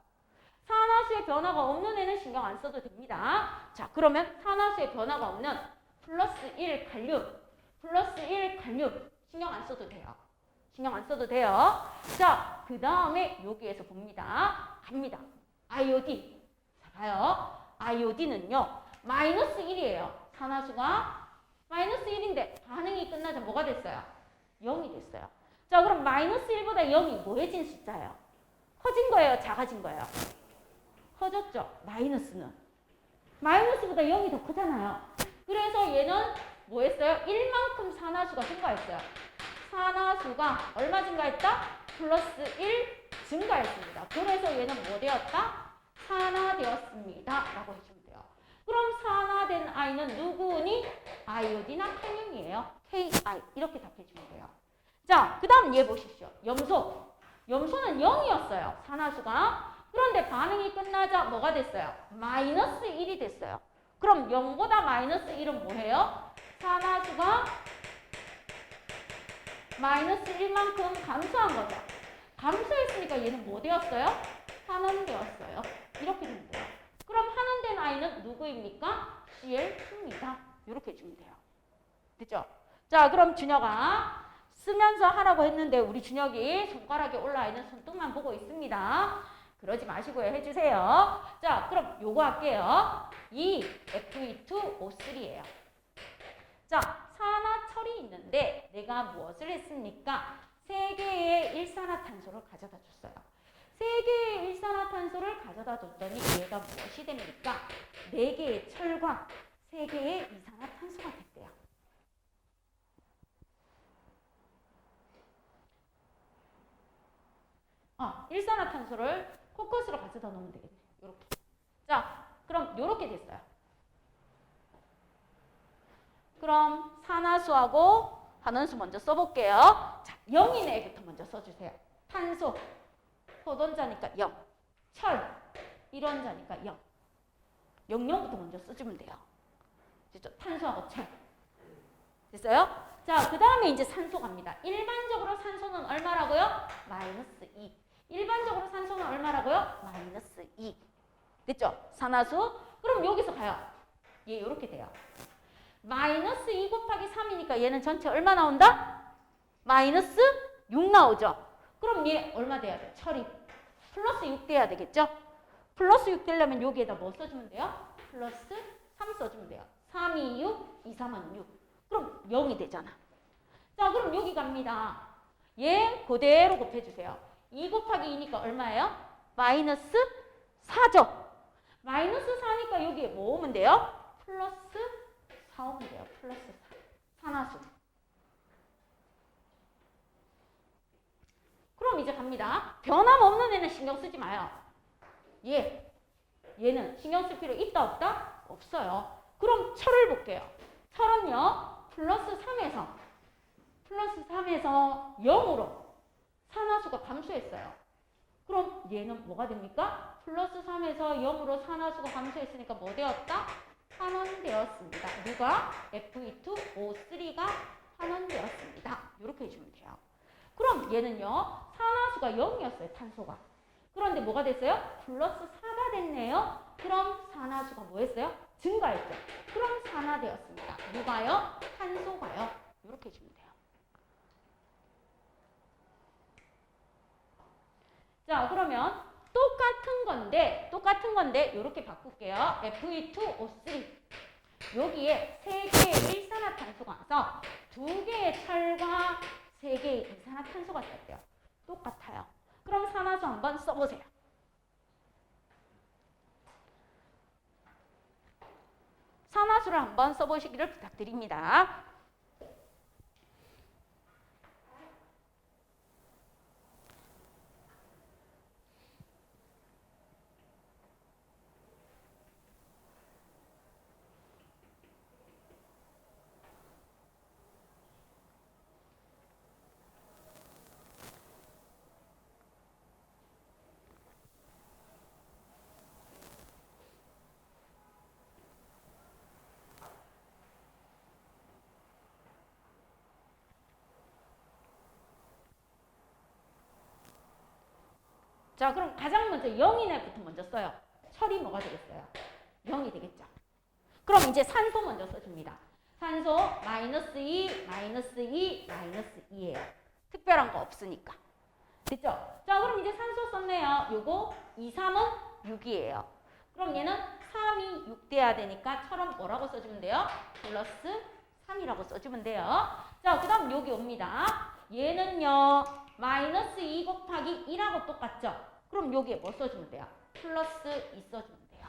산화수의 변화가 없는 애는 신경 안 써도 됩니다. 자, 그러면 산화수의 변화가 없는 플러스 1 칼륨, 플러스 1 칼륨 신경 안 써도 돼요. 신경 안 써도 돼요. 자, 그 다음에 여기에서 봅니다. 갑니다. 아이오딘. 자, 봐요. 아이오딘은요. 마이너스 1이에요. 산화수가 마이너스 1인데 반응이 끝나자 뭐가 됐어요? 0이 됐어요. 자, 그럼 마이너스 1보다 0이 뭐해진 숫자예요? 커진 거예요? 작아진 거예요? 커졌죠? 마이너스는. 마이너스보다 0이 더 크잖아요. 그래서 얘는 뭐 했어요? 1만큼 산화수가 증가했어요. 산화수가 얼마 증가했다? 플러스 1 증가했습니다. 그래서 얘는 뭐 되었다? 산화되었습니다. 라고 해주면 돼요. 그럼 산화된 아이는 누구니? 아이오딘과 칼륨이에요. KI. 이렇게 답해주면 돼요. 자, 그 다음 얘 보십시오. 염소. 염소는 0이었어요. 산화수가. 그런데 반응이 끝나자 뭐가 됐어요? 마이너스 1이 됐어요. 그럼 0보다 마이너스 1은 뭐예요? 산화수가 마이너스 1만큼 감소한 거죠. 감소했으니까 얘는 뭐 되었어요? 환원되었어요. 이렇게 됩니다. 그럼 환원된 Y는 누구입니까? Cl2입니다. 이렇게 해주면 돼요. 됐죠? 자, 그럼 준혁아 쓰면서 하라고 했는데 우리 준혁이 손가락에 올라와 있는 손등만 보고 있습니다. 그러지 마시고요. 해주세요. 자, 그럼 요거 할게요. 이 Fe2O3예요. 자, 산화철이 있는데 내가 무엇을 했습니까? 3개의 일산화탄소를 가져다 줬어요. 3개의 일산화탄소를 가져다 줬더니 얘가 무엇이 됩니까? 4개의 철과 3개의 이산화탄소가 됐대요. 일산화탄소를 코커스로 가져다 놓으면 되겠네. 요렇게. 자, 그럼 요렇게 됐어요. 그럼 산화수하고 반원수 먼저 써볼게요. 자, 0인 애부터 먼저 써주세요. 탄소, 포돈자니까 0. 철, 1원자니까 0. 00부터 먼저 써주면 돼요. 됐죠? 탄소하고 철. 됐어요? 자, 그 다음에 이제 산소 갑니다. 일반적으로 산소는 얼마라고요? -2. 일반적으로 산소는 얼마라고요? -2. 됐죠? 산화수. 그럼 여기서 가요. 얘 이렇게 돼요. -2 곱하기 3이니까 얘는 전체 얼마 나온다? -6 나오죠? 그럼 얘 얼마 돼야 돼? 철이 플러스 6 돼야 되겠죠? 플러스 6 되려면 여기에다 뭐 써주면 돼요? 플러스 3 써주면 돼요. 3, 2, 6, 2, 3은 6. 그럼 0이 되잖아. 자, 그럼 여기 갑니다. 얘 그대로 곱해주세요. 2 곱하기 2니까 얼마예요? -4죠? -4니까 여기에 뭐 오면 돼요? 플러스 4 오면 돼요. 플러스 4. 산화수. 그럼 이제 갑니다. 변함없는 애는 신경 쓰지 마요. 얘는 신경 쓸 필요 있다 없다? 없어요. 그럼 철을 볼게요. 철은요. 플러스 3에서 0으로 산화수가 감소했어요. 그럼 얘는 뭐가 됩니까? 플러스 3에서 0으로 산화수가 감소했으니까 뭐 되었다? 환원되었습니다. 누가? Fe2O3가 환원되었습니다. 이렇게 해주면 돼요. 그럼 얘는요. 산화수가 0이었어요. 탄소가. 그런데 뭐가 됐어요? 플러스 4가 됐네요. 그럼 산화수가 뭐 했어요? 증가했죠. 그럼 산화되었습니다. 누가요? 탄소가요. 이렇게 해주면 돼요. 자, 그러면 똑같은 건데 이렇게 바꿀게요. Fe2O3. 여기에 3개의 일산화탄소가 와서 2개의 철과 3개의 이산화탄소가 됐대요. 똑같아요. 그럼 산화수 한번 써보세요. 산화수를 한번 써보시기를 부탁드립니다. 자, 그럼 가장 먼저 0인애부터 먼저 써요. 철이 뭐가 되겠어요? 0이 되겠죠. 그럼 이제 산소 먼저 써줍니다. 산소 -2, -2, -2예요. 특별한 거 없으니까. 됐죠? 자, 그럼 이제 산소 썼네요. 요거 2, 3은 6이에요. 그럼 얘는 3이 6 돼야 되니까 철은 뭐라고 써주면 돼요? 플러스 3이라고 써주면 돼요. 자, 그 다음 여기 옵니다. 얘는요. -2 곱하기 2라고 똑같죠? 그럼 여기에 뭐 써주면 돼요? 플러스 2 써주면 돼요.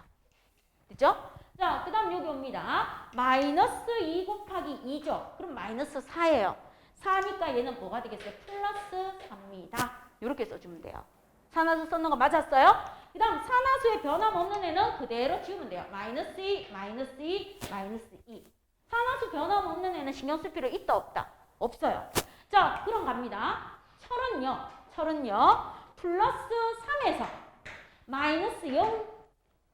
됐죠? 자, 그 다음 여기 옵니다. -2 곱하기 2죠? 그럼 -4예요. 4니까 얘는 뭐가 되겠어요? 플러스 4입니다. 이렇게 써주면 돼요. 산화수 썼는 거 맞았어요? 그 다음 산화수의 변함없는 애는 그대로 지우면 돼요. -2, -2, -2. 산화수 변함없는 애는 신경 쓸 필요 있다 없다? 없어요. 자, 그럼 갑니다. 철은요. 플러스 3에서 -0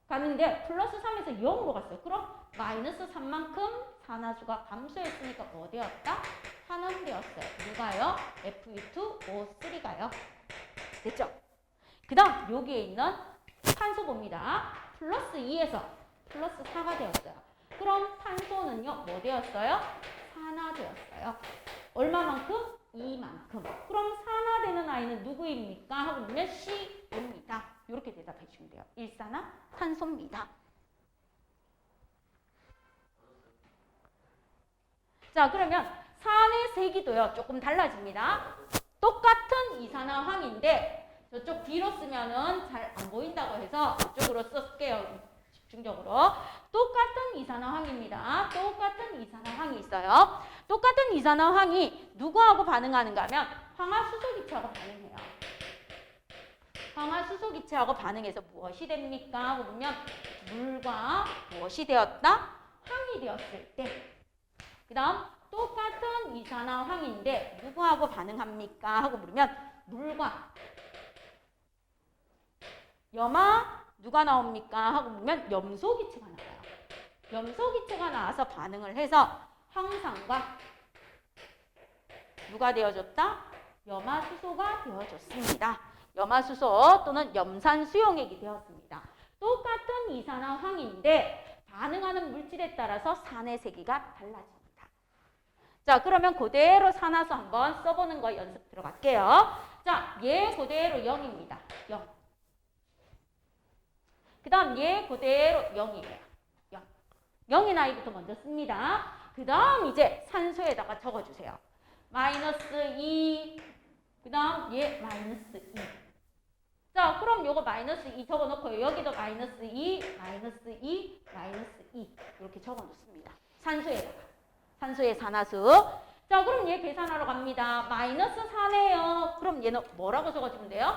갔는데 플러스 3에서 0으로 갔어요. 그럼 -3만큼 산화수가 감소했으니까 뭐 되었다? 환원되었어요. 누가요? Fe2O3가요. 됐죠? 그 다음 여기에 있는 탄소 봅니다. 플러스 2에서 플러스 4가 되었어요. 그럼 탄소는요, 뭐 되었어요? 산화되었어요. 얼마만큼? 2만큼. 그럼 산화되는 아이는 누구입니까? 하고 보면 C입니다. 이렇게 대답해 주시면 돼요. 일산화탄소입니다. 자, 그러면 산의 세기도요, 조금 달라집니다. 똑같은 이산화황인데 저쪽 뒤로 쓰면은 잘 안 보인다고 해서 이쪽으로 쓸게요. 집중적으로. 똑같은 이산화황입니다. 똑같은 이산화황이 있어요. 똑같은 이산화황이 누구하고 반응하는가 하면 황화수소기체하고 반응해요. 황화수소기체하고 반응해서 무엇이 됩니까? 하고 보면 물과 무엇이 되었다? 황이 되었을 때. 그 다음 똑같은 이산화황인데 누구하고 반응합니까? 하고 물으면 물과 염화 누가 나옵니까? 하고 보면 염소기체가 나와요. 염소기체가 나와서 반응을 해서 황산과 누가 되어줬다? 염화수소가 되어줬습니다. 염화수소 또는 염산수용액이 되었습니다. 똑같은 이산화황인데 반응하는 물질에 따라서 산의 세기가 달라집니다. 자, 그러면 그대로 산화수 한번 써보는 거 연습 들어갈게요. 자, 얘 그대로 0입니다. 0. 그 다음 얘 그대로 0이에요. 0. 0인 아이부터 먼저 씁니다. 그 다음 이제 산소에다가 적어주세요. 마이너스 2. 그 다음 얘 마이너스 2. 자, 그럼 요거 마이너스 2 적어놓고요. 여기도 마이너스 2, 마이너스 2, 마이너스 2. 이렇게 적어놓습니다. 산소에다가. 산소의 산화수. 자, 그럼 얘 계산하러 갑니다. 마이너스 4네요. 그럼 얘는 뭐라고 적어주면 돼요?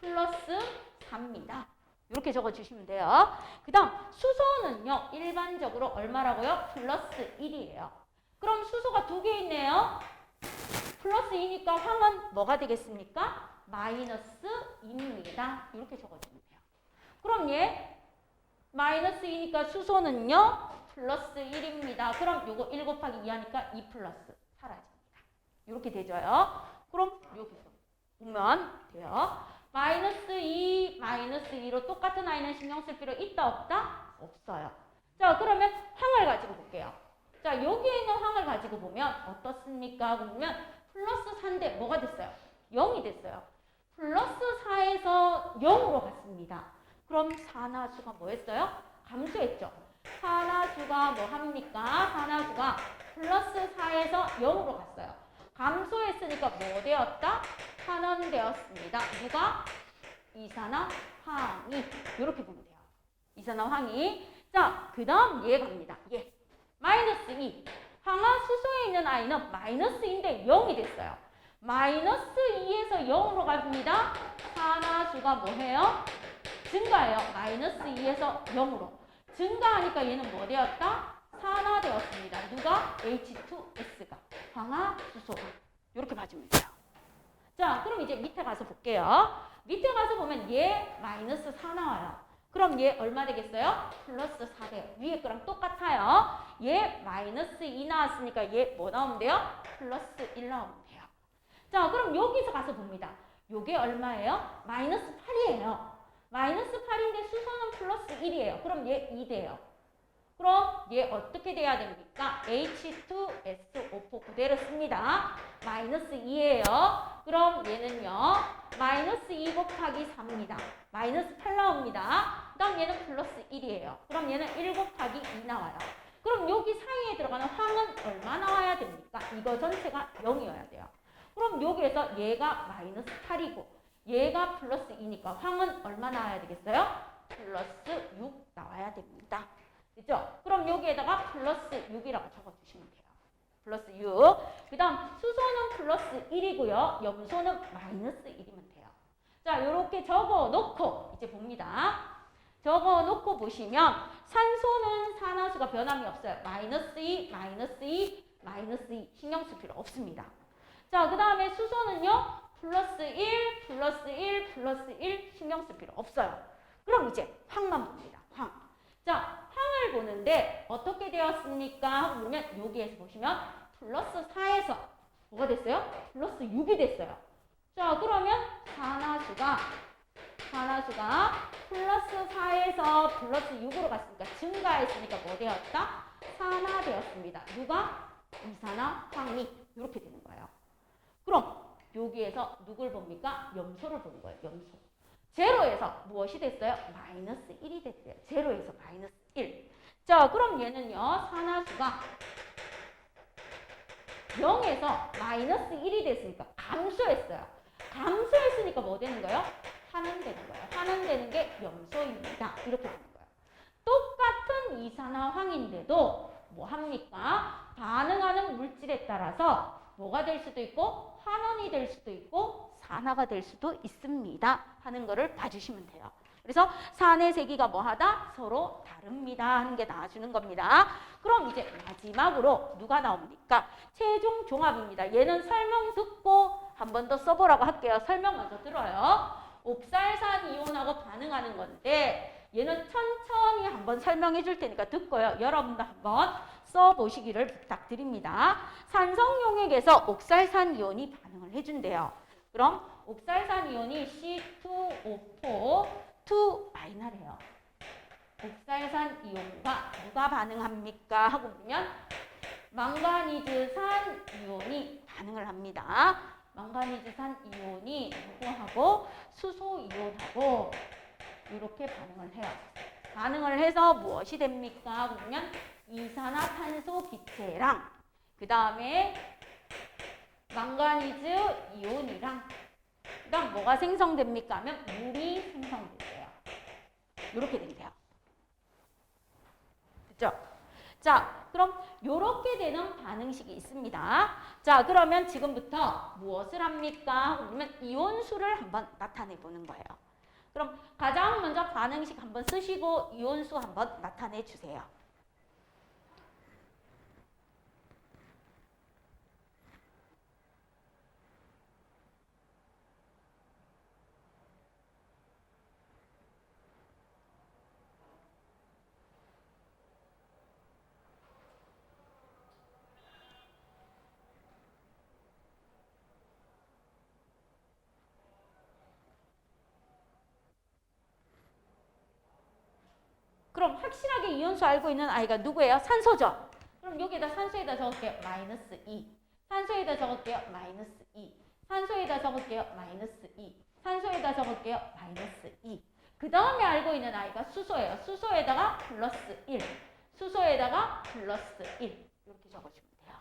플러스 4입니다. 이렇게 적어주시면 돼요. 그 다음 수소는요. 일반적으로 얼마라고요? 플러스 1이에요. 그럼 수소가 두 개 있네요. 플러스 2니까 황은 뭐가 되겠습니까? 마이너스 2입니다. 이렇게 적어주면 돼요. 그럼 얘 마이너스 2니까 수소는요. 플러스 1입니다. 그럼 요거 1 곱하기 2 하니까 2 플러스 사라집니다. 이렇게 되죠요. 그럼 여기서 보면 돼요. 마이너스 2, 마이너스 2로 똑같은 아이는 신경 쓸 필요 있다 없다? 없어요. 자, 그러면 황을 가지고 볼게요. 자, 여기에 있는 황을 가지고 보면 어떻습니까? 하고 보면 플러스 4인데 뭐가 됐어요? 0이 됐어요. 플러스 4에서 0으로 갔습니다. 그럼 산화수가 뭐 했어요? 감소했죠. 산화수가 뭐 합니까? 산화수가 플러스 4에서 0으로 갔어요. 감소했으니까 뭐 되었다? 환원되었습니다. 누가? 이산화황이. 이렇게 보면 돼요. 이산화황이. 자, 그 다음 얘 갑니다. 얘. 마이너스 2. 황화수소에 있는 아이는 마이너스 2인데 0이 됐어요. 마이너스 2에서 0으로 갑니다. 산화수가 뭐 해요? 증가해요. 마이너스 2에서 0으로. 증가하니까 얘는 뭐 되었다? 산화되었습니다. 누가? H2S가. 황화수소가. 이렇게 봐주면 돼요. 자, 그럼 이제 밑에 가서 볼게요. 밑에 가서 보면 얘 마이너스 4 나와요. 그럼 얘 얼마 되겠어요? 플러스 4 돼요. 위에 거랑 똑같아요. 얘 마이너스 2 나왔으니까 얘 뭐 나오면 돼요? 플러스 1 나오면 돼요. 자, 그럼 여기서 가서 봅니다. 요게 얼마예요? 마이너스 8이에요. 마이너스 8인데 수소는 플러스 1이에요. 그럼 얘 2 돼요. 그럼 얘 어떻게 돼야 됩니까? H2SO4 그대로 씁니다. 마이너스 2예요. 그럼 얘는요. 마이너스 2 곱하기 4입니다. 마이너스 8 나옵니다. 그 다음 얘는 플러스 1이에요. 그럼 얘는 1 곱하기 2 나와요. 그럼 여기 사이에 들어가는 황은 얼마 나와야 됩니까? 이거 전체가 0이어야 돼요. 그럼 여기에서 얘가 마이너스 8이고 얘가 플러스 2니까 황은 얼마 나와야 되겠어요? 플러스 6 나와야 됩니다. 그죠? 그럼 여기에다가 플러스 6이라고 적어주시면 돼요. 플러스 6. 그 다음 수소는 플러스 1이고요. 염소는 마이너스 1이면 돼요. 자, 요렇게 적어놓고 이제 봅니다. 적어놓고 보시면 산소는 산화수가 변함이 없어요. 마이너스 2, 마이너스 2, 마이너스 2 신경 쓸 필요 없습니다. 자, 그 다음에 수소는요. 플러스 1, 플러스 1, 플러스 1 신경 쓸 필요 없어요. 그럼 이제 황만 봅니다. 황. 자, 황을 보는데 어떻게 되었습니까? 하고 보면 여기에서 보시면 플러스 4에서 뭐가 됐어요? 플러스 6이 됐어요. 자, 그러면 산화수가 산화수가 플러스 4에서 플러스 6으로 갔으니까 증가했으니까 뭐 되었다? 산화되었습니다. 누가? 이산화황이. 이렇게 되는 거예요. 그럼 여기에서 누굴 봅니까? 염소를 보는 거예요. 염소. 제로에서 무엇이 됐어요? 마이너스 1이 됐대요. 제로에서 마이너스 1. 자, 그럼 얘는요. 산화수가 0에서 마이너스 1이 됐으니까 감소했어요. 감소했으니까 뭐 되는 거예요? 환원되는 거예요. 환원되는 게 염소입니다. 이렇게 되는 거예요. 똑같은 이산화황인데도 뭐 합니까? 반응하는 물질에 따라서 뭐가 될 수도 있고 환원이 될 수도 있고 산화가 될 수도 있습니다. 하는 거를 봐주시면 돼요. 그래서 산의 세기가 뭐하다? 서로 다릅니다. 하는 게 나와주는 겁니다. 그럼 이제 마지막으로 누가 나옵니까? 최종 종합입니다. 얘는 설명 듣고 한 번 더 써보라고 할게요. 설명 먼저 들어요. 옥살산 이온하고 반응하는 건데 얘는 천천히 한번 설명해 줄 테니까 듣고요. 여러분도 한번 써보시기를 부탁드립니다. 산성용액에서 옥살산 이온이 반응을 해준대요. 그럼 옥살산 이온이 C2O4 2-래요. 옥살산 이온과 누가 반응합니까? 하고 보면 망가니즈산 이온이 반응을 합니다. 망가니즈산 이온이 누구하고 수소 이온하고 이렇게 반응을 해요. 반응을 해서 무엇이 됩니까? 하고 보면 이산화탄소 기체랑 그 다음에 망가니즈 이온이랑 그다음 뭐가 생성됩니까? 하면 물이 생성돼요. 이렇게 된대요. 됐죠? 자, 그럼 이렇게 되는 반응식이 있습니다. 자, 그러면 지금부터 무엇을 합니까? 그러면 이온수를 한번 나타내 보는 거예요. 그럼 가장 먼저 반응식 한번 쓰시고 이온수 한번 나타내 주세요. 그럼 확실하게 이온수 알고 있는 아이가 누구예요? 산소죠. 그럼 여기에다 산소에다 적을게요. 마이너스 2. 산소에다 적을게요. 마이너스 2. 산소에다 적을게요. 마이너스 2. 산소에다 적을게요. 마이너스 2. 그 다음에 알고 있는 아이가 수소예요. 수소에다가 플러스 1. 수소에다가 플러스 1. 이렇게 적어주면 돼요.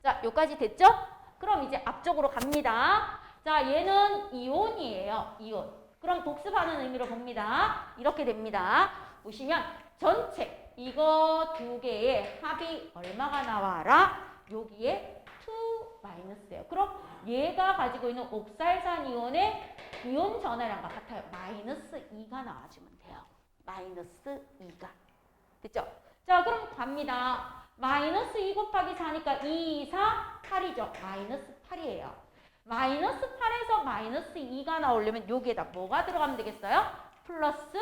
자, 여기까지 됐죠? 그럼 이제 앞쪽으로 갑니다. 자, 얘는 이온이에요. 이온. 그럼 복습하는 의미로 봅니다. 이렇게 됩니다. 보시면 전체 이거 두 개의 합이 얼마가 나와라? 여기에 2-예요. 그럼 얘가 가지고 있는 옥살산 이온의 이온 전하량과 같아요. 마이너스 2가 나와주면 돼요. 마이너스 2가. 됐죠? 자, 그럼 갑니다. 마이너스 2 곱하기 4니까 2, 4, 8이죠. 마이너스 8이에요. 마이너스 8에서 마이너스 2가 나오려면 여기에다 뭐가 들어가면 되겠어요? 플러스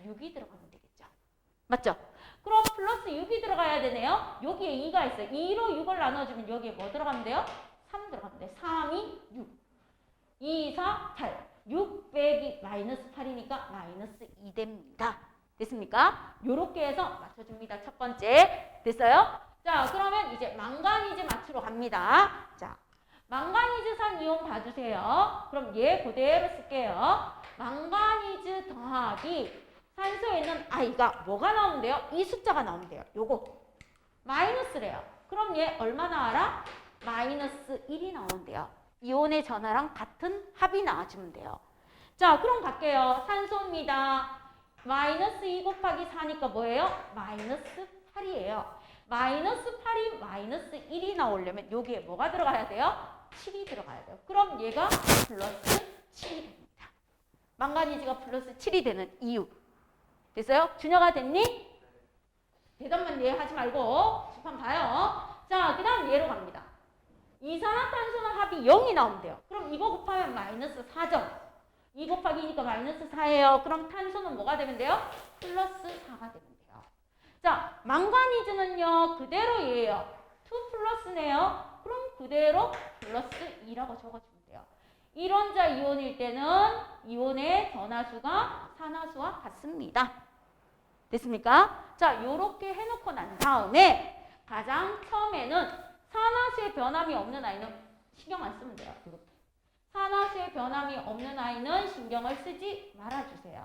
6이 들어가면 되겠죠. 맞죠? 그럼 플러스 6이 들어가야 되네요. 여기에 2가 있어요. 2로 6을 나눠주면 여기에 뭐 들어가면 돼요? 3 들어가면 돼요. 3이 6. 2, 4, 8. 6 빼기 마이너스 8이니까 마이너스 2 됩니다. 됐습니까? 요렇게 해서 맞춰줍니다. 첫 번째. 됐어요? 자, 그러면 이제 망가니즈 맞추러 갑니다. 자. 망가니즈산 이온 봐주세요. 그럼 얘 그대로 쓸게요. 망가니즈 더하기 산소에 있는 아이가 뭐가 나오는데요? 이 숫자가 나오는데요. 요거 마이너스래요. 그럼 얘 얼마 나와라? 마이너스 1이 나오는데요. 이온의 전하랑 같은 합이 나와주면 돼요. 자, 그럼 갈게요. 산소입니다. 마이너스 2 곱하기 4니까 뭐예요? 마이너스 8이에요. 마이너스 8이 마이너스 1이 나오려면 여기에 뭐가 들어가야 돼요? 7이 들어가야 돼요. 그럼 얘가 플러스 7이 됩니다. 망가니즈가 플러스 7이 되는 이유. 됐어요? 준혁아 됐니? 대답만 네 하지 말고 집한 봐요. 자, 그 다음 얘로 갑니다. 이산화탄소는 합이 0이 나오면 돼요. 그럼 이거 곱하면 마이너스 4죠. 2 곱하기니까 마이너스 4예요. 그럼 탄소는 뭐가 되면 돼요? 플러스 4가 되면 돼요. 자, 망가니즈는요. 그대로 얘예요. 2 플러스네요. 그럼 그대로 플러스 2라고 적어주면 돼요. 일원자 이온일 때는 이온의 전하수가 산화수와 같습니다. 됐습니까? 자, 요렇게 해놓고 난 다음에 가장 처음에는 산화수의 변함이 없는 아이는 신경 안 쓰면 돼요. 이렇게. 산화수의 변함이 없는 아이는 신경을 쓰지 말아주세요.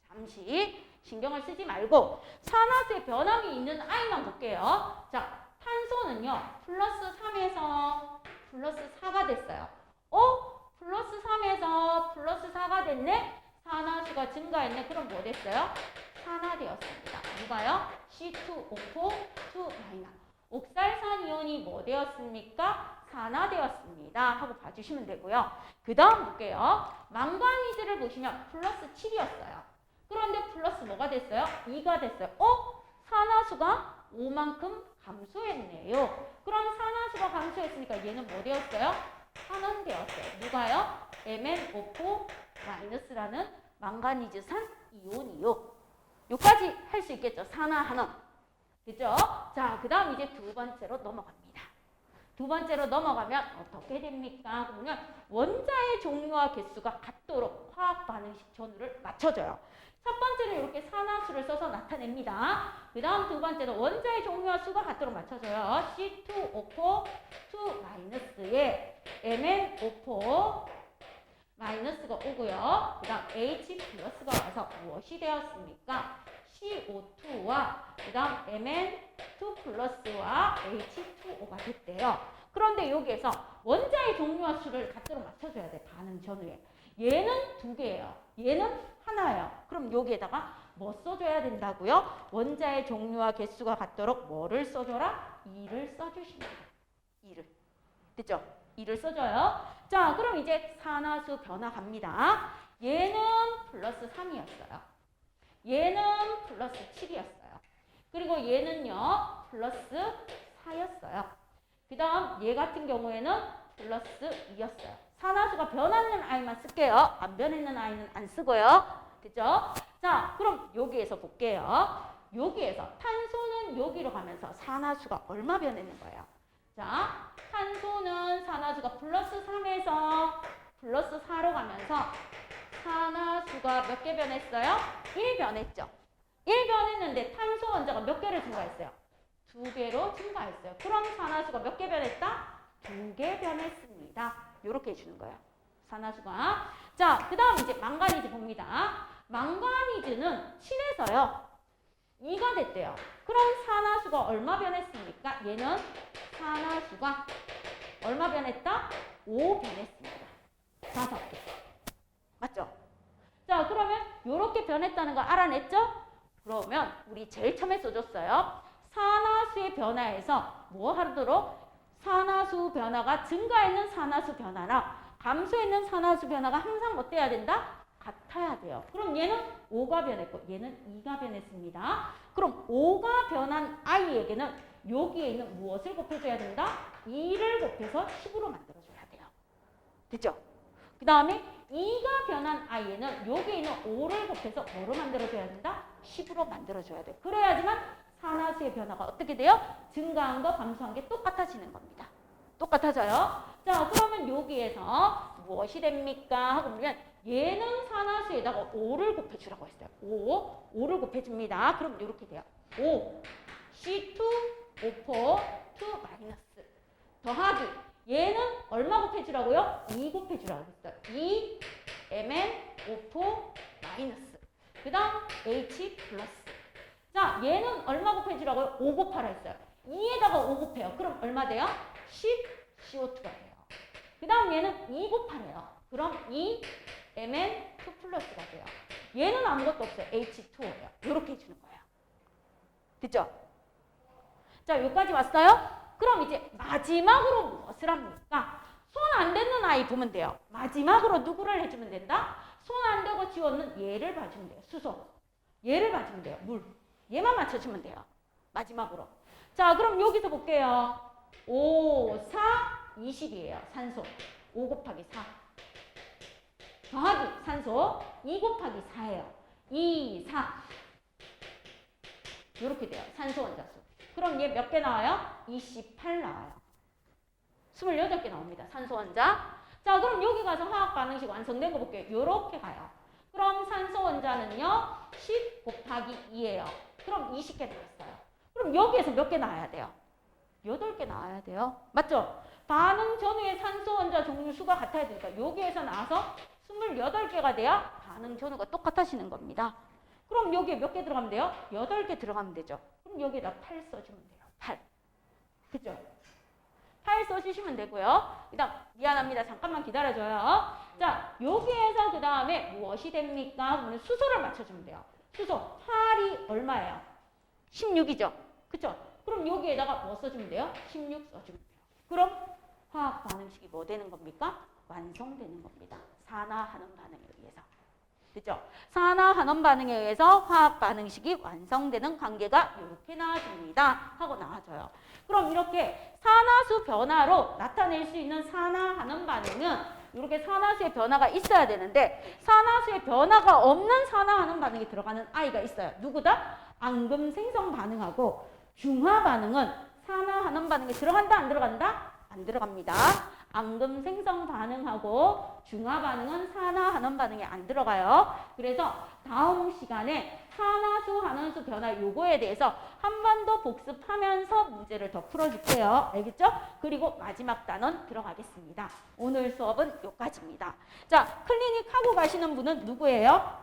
잠시 신경을 쓰지 말고 산화수의 변함이 있는 아이만 볼게요. 자, 탄소는요. 플러스 3에서 플러스 4가 됐어요. 플러스 3에서 플러스 4가 됐네? 산화수가 증가했네. 그럼 뭐 됐어요? 산화되었습니다. 누가요? C2O4, 2-. 옥살산 이온이 뭐 되었습니까? 산화되었습니다. 하고 봐주시면 되고요. 그 다음 볼게요. 망가니즈를 보시면 플러스 7이었어요. 그런데 플러스 뭐가 됐어요? 2가 됐어요. 산화수가 5만큼 감소했네요. 그럼 산화수가 감소했으니까 얘는 뭐 되었어요? 산화되었어요. 누가요? MnO4- 망가니즈산 이온이요. 여기까지 할 수 있겠죠? 산화하는. 그죠? 자, 그 다음 이제 두 번째로 넘어갑니다. 두 번째로 넘어가면 어떻게 됩니까? 그러면 원자의 종류와 개수가 같도록 화학 반응식 전후를 맞춰줘요. 첫 번째는 이렇게 산화수를 써서 나타냅니다. 그 다음 두 번째는 원자의 종류와 수가 같도록 맞춰줘요. C2O4 2-에 MnO4 마이너스가 오고요. 그 다음 H 플러스가 와서 무엇이 되었습니까? CO2와 그 다음 Mn2 플러스와 H2O가 됐대요. 그런데 여기에서 원자의 종류와 수를 같도록 맞춰줘야 돼. 반응 전후에. 얘는 두 개예요. 얘는 하나예요. 그럼 여기에다가 뭐 써줘야 된다고요? 원자의 종류와 개수가 같도록 뭐를 써줘라? 2를 써주시면 돼요. 2를. 됐죠? 2를 써줘요. 자, 그럼 이제 산화수 변화 갑니다. 얘는 플러스 3이었어요. 얘는 플러스 7이었어요. 그리고 얘는요, 플러스 4였어요. 그 다음 얘 같은 경우에는 플러스 2였어요. 산화수가 변하는 아이만 쓸게요. 안 변했는 아이는 안 쓰고요. 됐죠? 자, 그럼 여기에서 볼게요. 여기에서 탄소는 여기로 가면서 산화수가 얼마 변했는 거예요? 자, 탄소는 산화수가 플러스 3에서 플러스 4로 가면서 산화수가 몇 개 변했어요? 1 변했죠. 1 변했는데 탄소 원자가 몇 개를 증가했어요? 2개로 증가했어요. 그럼 산화수가 몇 개 변했다? 2개 변했습니다. 이렇게 해주는 거예요. 산화수가. 자, 그 다음 이제 망가니즈 봅니다. 망가니즈는 7에서요. 2가 됐대요. 그럼 산화수가 얼마 변했습니까? 얘는 산화수가 얼마 변했다? 5 변했습니다. 5개. 맞죠? 자, 그러면 이렇게 변했다는 거 알아냈죠? 그러면 우리 제일 처음에 써줬어요. 산화수의 변화에서 뭐 하도록? 산화수 변화가 증가했는 산화수 변화랑 감소했는 산화수 변화가 항상 어때야 된다? 같아야 돼요. 그럼 얘는 5가 변했고 얘는 2가 변했습니다. 그럼 5가 변한 아이에게는 여기에 있는 무엇을 곱해줘야 된다? 2를 곱해서 10으로 만들어줘야 돼요. 됐죠? 그 다음에 2가 변한 아이에는 여기에 있는 5를 곱해서 뭐로 만들어줘야 된다? 10으로 만들어줘야 돼요. 그래야지만 산화수의 변화가 어떻게 돼요? 증가한 거, 감소한 게 똑같아지는 겁니다. 똑같아져요. 자, 그러면 여기에서 무엇이 됩니까? 하고 보면 얘는 산화수에다가 5를 곱해주라고 했어요. 5를 곱해줍니다. 그럼 이렇게 돼요. 5, C2O4, 2- 더하기 얘는 얼마 곱해주라고요? 2 곱해주라고 했어요. 2, MnO4-. 그 다음 H 플러스. 자, 얘는 얼마 곱해주라고요? 5 곱하라 했어요. 2에다가 5 곱해요. 그럼 얼마 돼요? 10 CO2가 돼요. 그 다음 얘는 2 곱하래요. 그럼 2 Mn2 플러스가 돼요. 얘는 아무것도 없어요. H2O예요. 이렇게 해주는 거예요. 됐죠? 자, 여기까지 왔어요? 그럼 이제 마지막으로 무엇을 합니까? 손 안 댔는 아이 보면 돼요. 마지막으로 누구를 해주면 된다? 손 안 대고 지웠는 얘를 봐주면 돼요. 수소. 얘를 봐주면 돼요. 물. 얘만 맞춰주면 돼요. 마지막으로. 자, 그럼 여기서 볼게요. 5, 4, 20이에요. 산소. 5 곱하기 4. 더하기 산소. 2 곱하기 4예요. 2, 4. 이렇게 돼요. 산소 원자 수. 그럼 얘 몇 개 나와요? 28 나와요. 28개 나옵니다. 산소 원자. 자, 그럼 여기 가서 화학 반응식 완성된 거 볼게요. 요렇게 가요. 그럼 산소 원자는요, 10 곱하기 2예요. 그럼 20개 되겠어요. 그럼 여기에서 몇 개 나와야 돼요? 8개 나와야 돼요. 맞죠? 반응 전후의 산소 원자 종류 수가 같아야 되니까 여기에서 나와서 28개가 돼야 반응 전후가 똑같아지는 겁니다. 그럼 여기에 몇 개 들어가면 돼요? 8개 들어가면 되죠. 그럼 여기에다 8 써주면 돼요. 8. 그죠? 8 써주시면 되고요. 일단 미안합니다. 잠깐만 기다려줘요. 자, 여기에서 그 다음에 무엇이 됩니까? 그러면 수소를 맞춰주면 돼요. 수소 8이 얼마예요? 16이죠. 그쵸? 그럼 여기에다가 뭐 써주면 돼요? 16 써주면 돼요. 그럼 화학 반응식이 뭐 되는 겁니까? 완성되는 겁니다. 산화하는 반응에 의해서. 그죠? 산화하는 반응에 의해서 화학 반응식이 완성되는 관계가 이렇게 나와집니다. 하고 나와져요. 그럼 이렇게 산화수 변화로 나타낼 수 있는 산화하는 반응은 이렇게 산화수의 변화가 있어야 되는데 산화수의 변화가 없는 산화하는 반응이 들어가는 아이가 있어요. 누구다? 앙금 생성 반응하고 중화 반응은 산화하는 반응에 들어간다 안 들어간다? 안 들어갑니다. 앙금 생성 반응하고 중화 반응은 산화하는 반응에 안 들어가요. 그래서 다음 시간에 산화수, 환원수 변화 요거에 대해서 한 번 더 복습하면서 문제를 더 풀어줄게요. 알겠죠? 그리고 마지막 단원 들어가겠습니다. 오늘 수업은 여기까지입니다. 자, 클리닉 하고 가시는 분은 누구예요?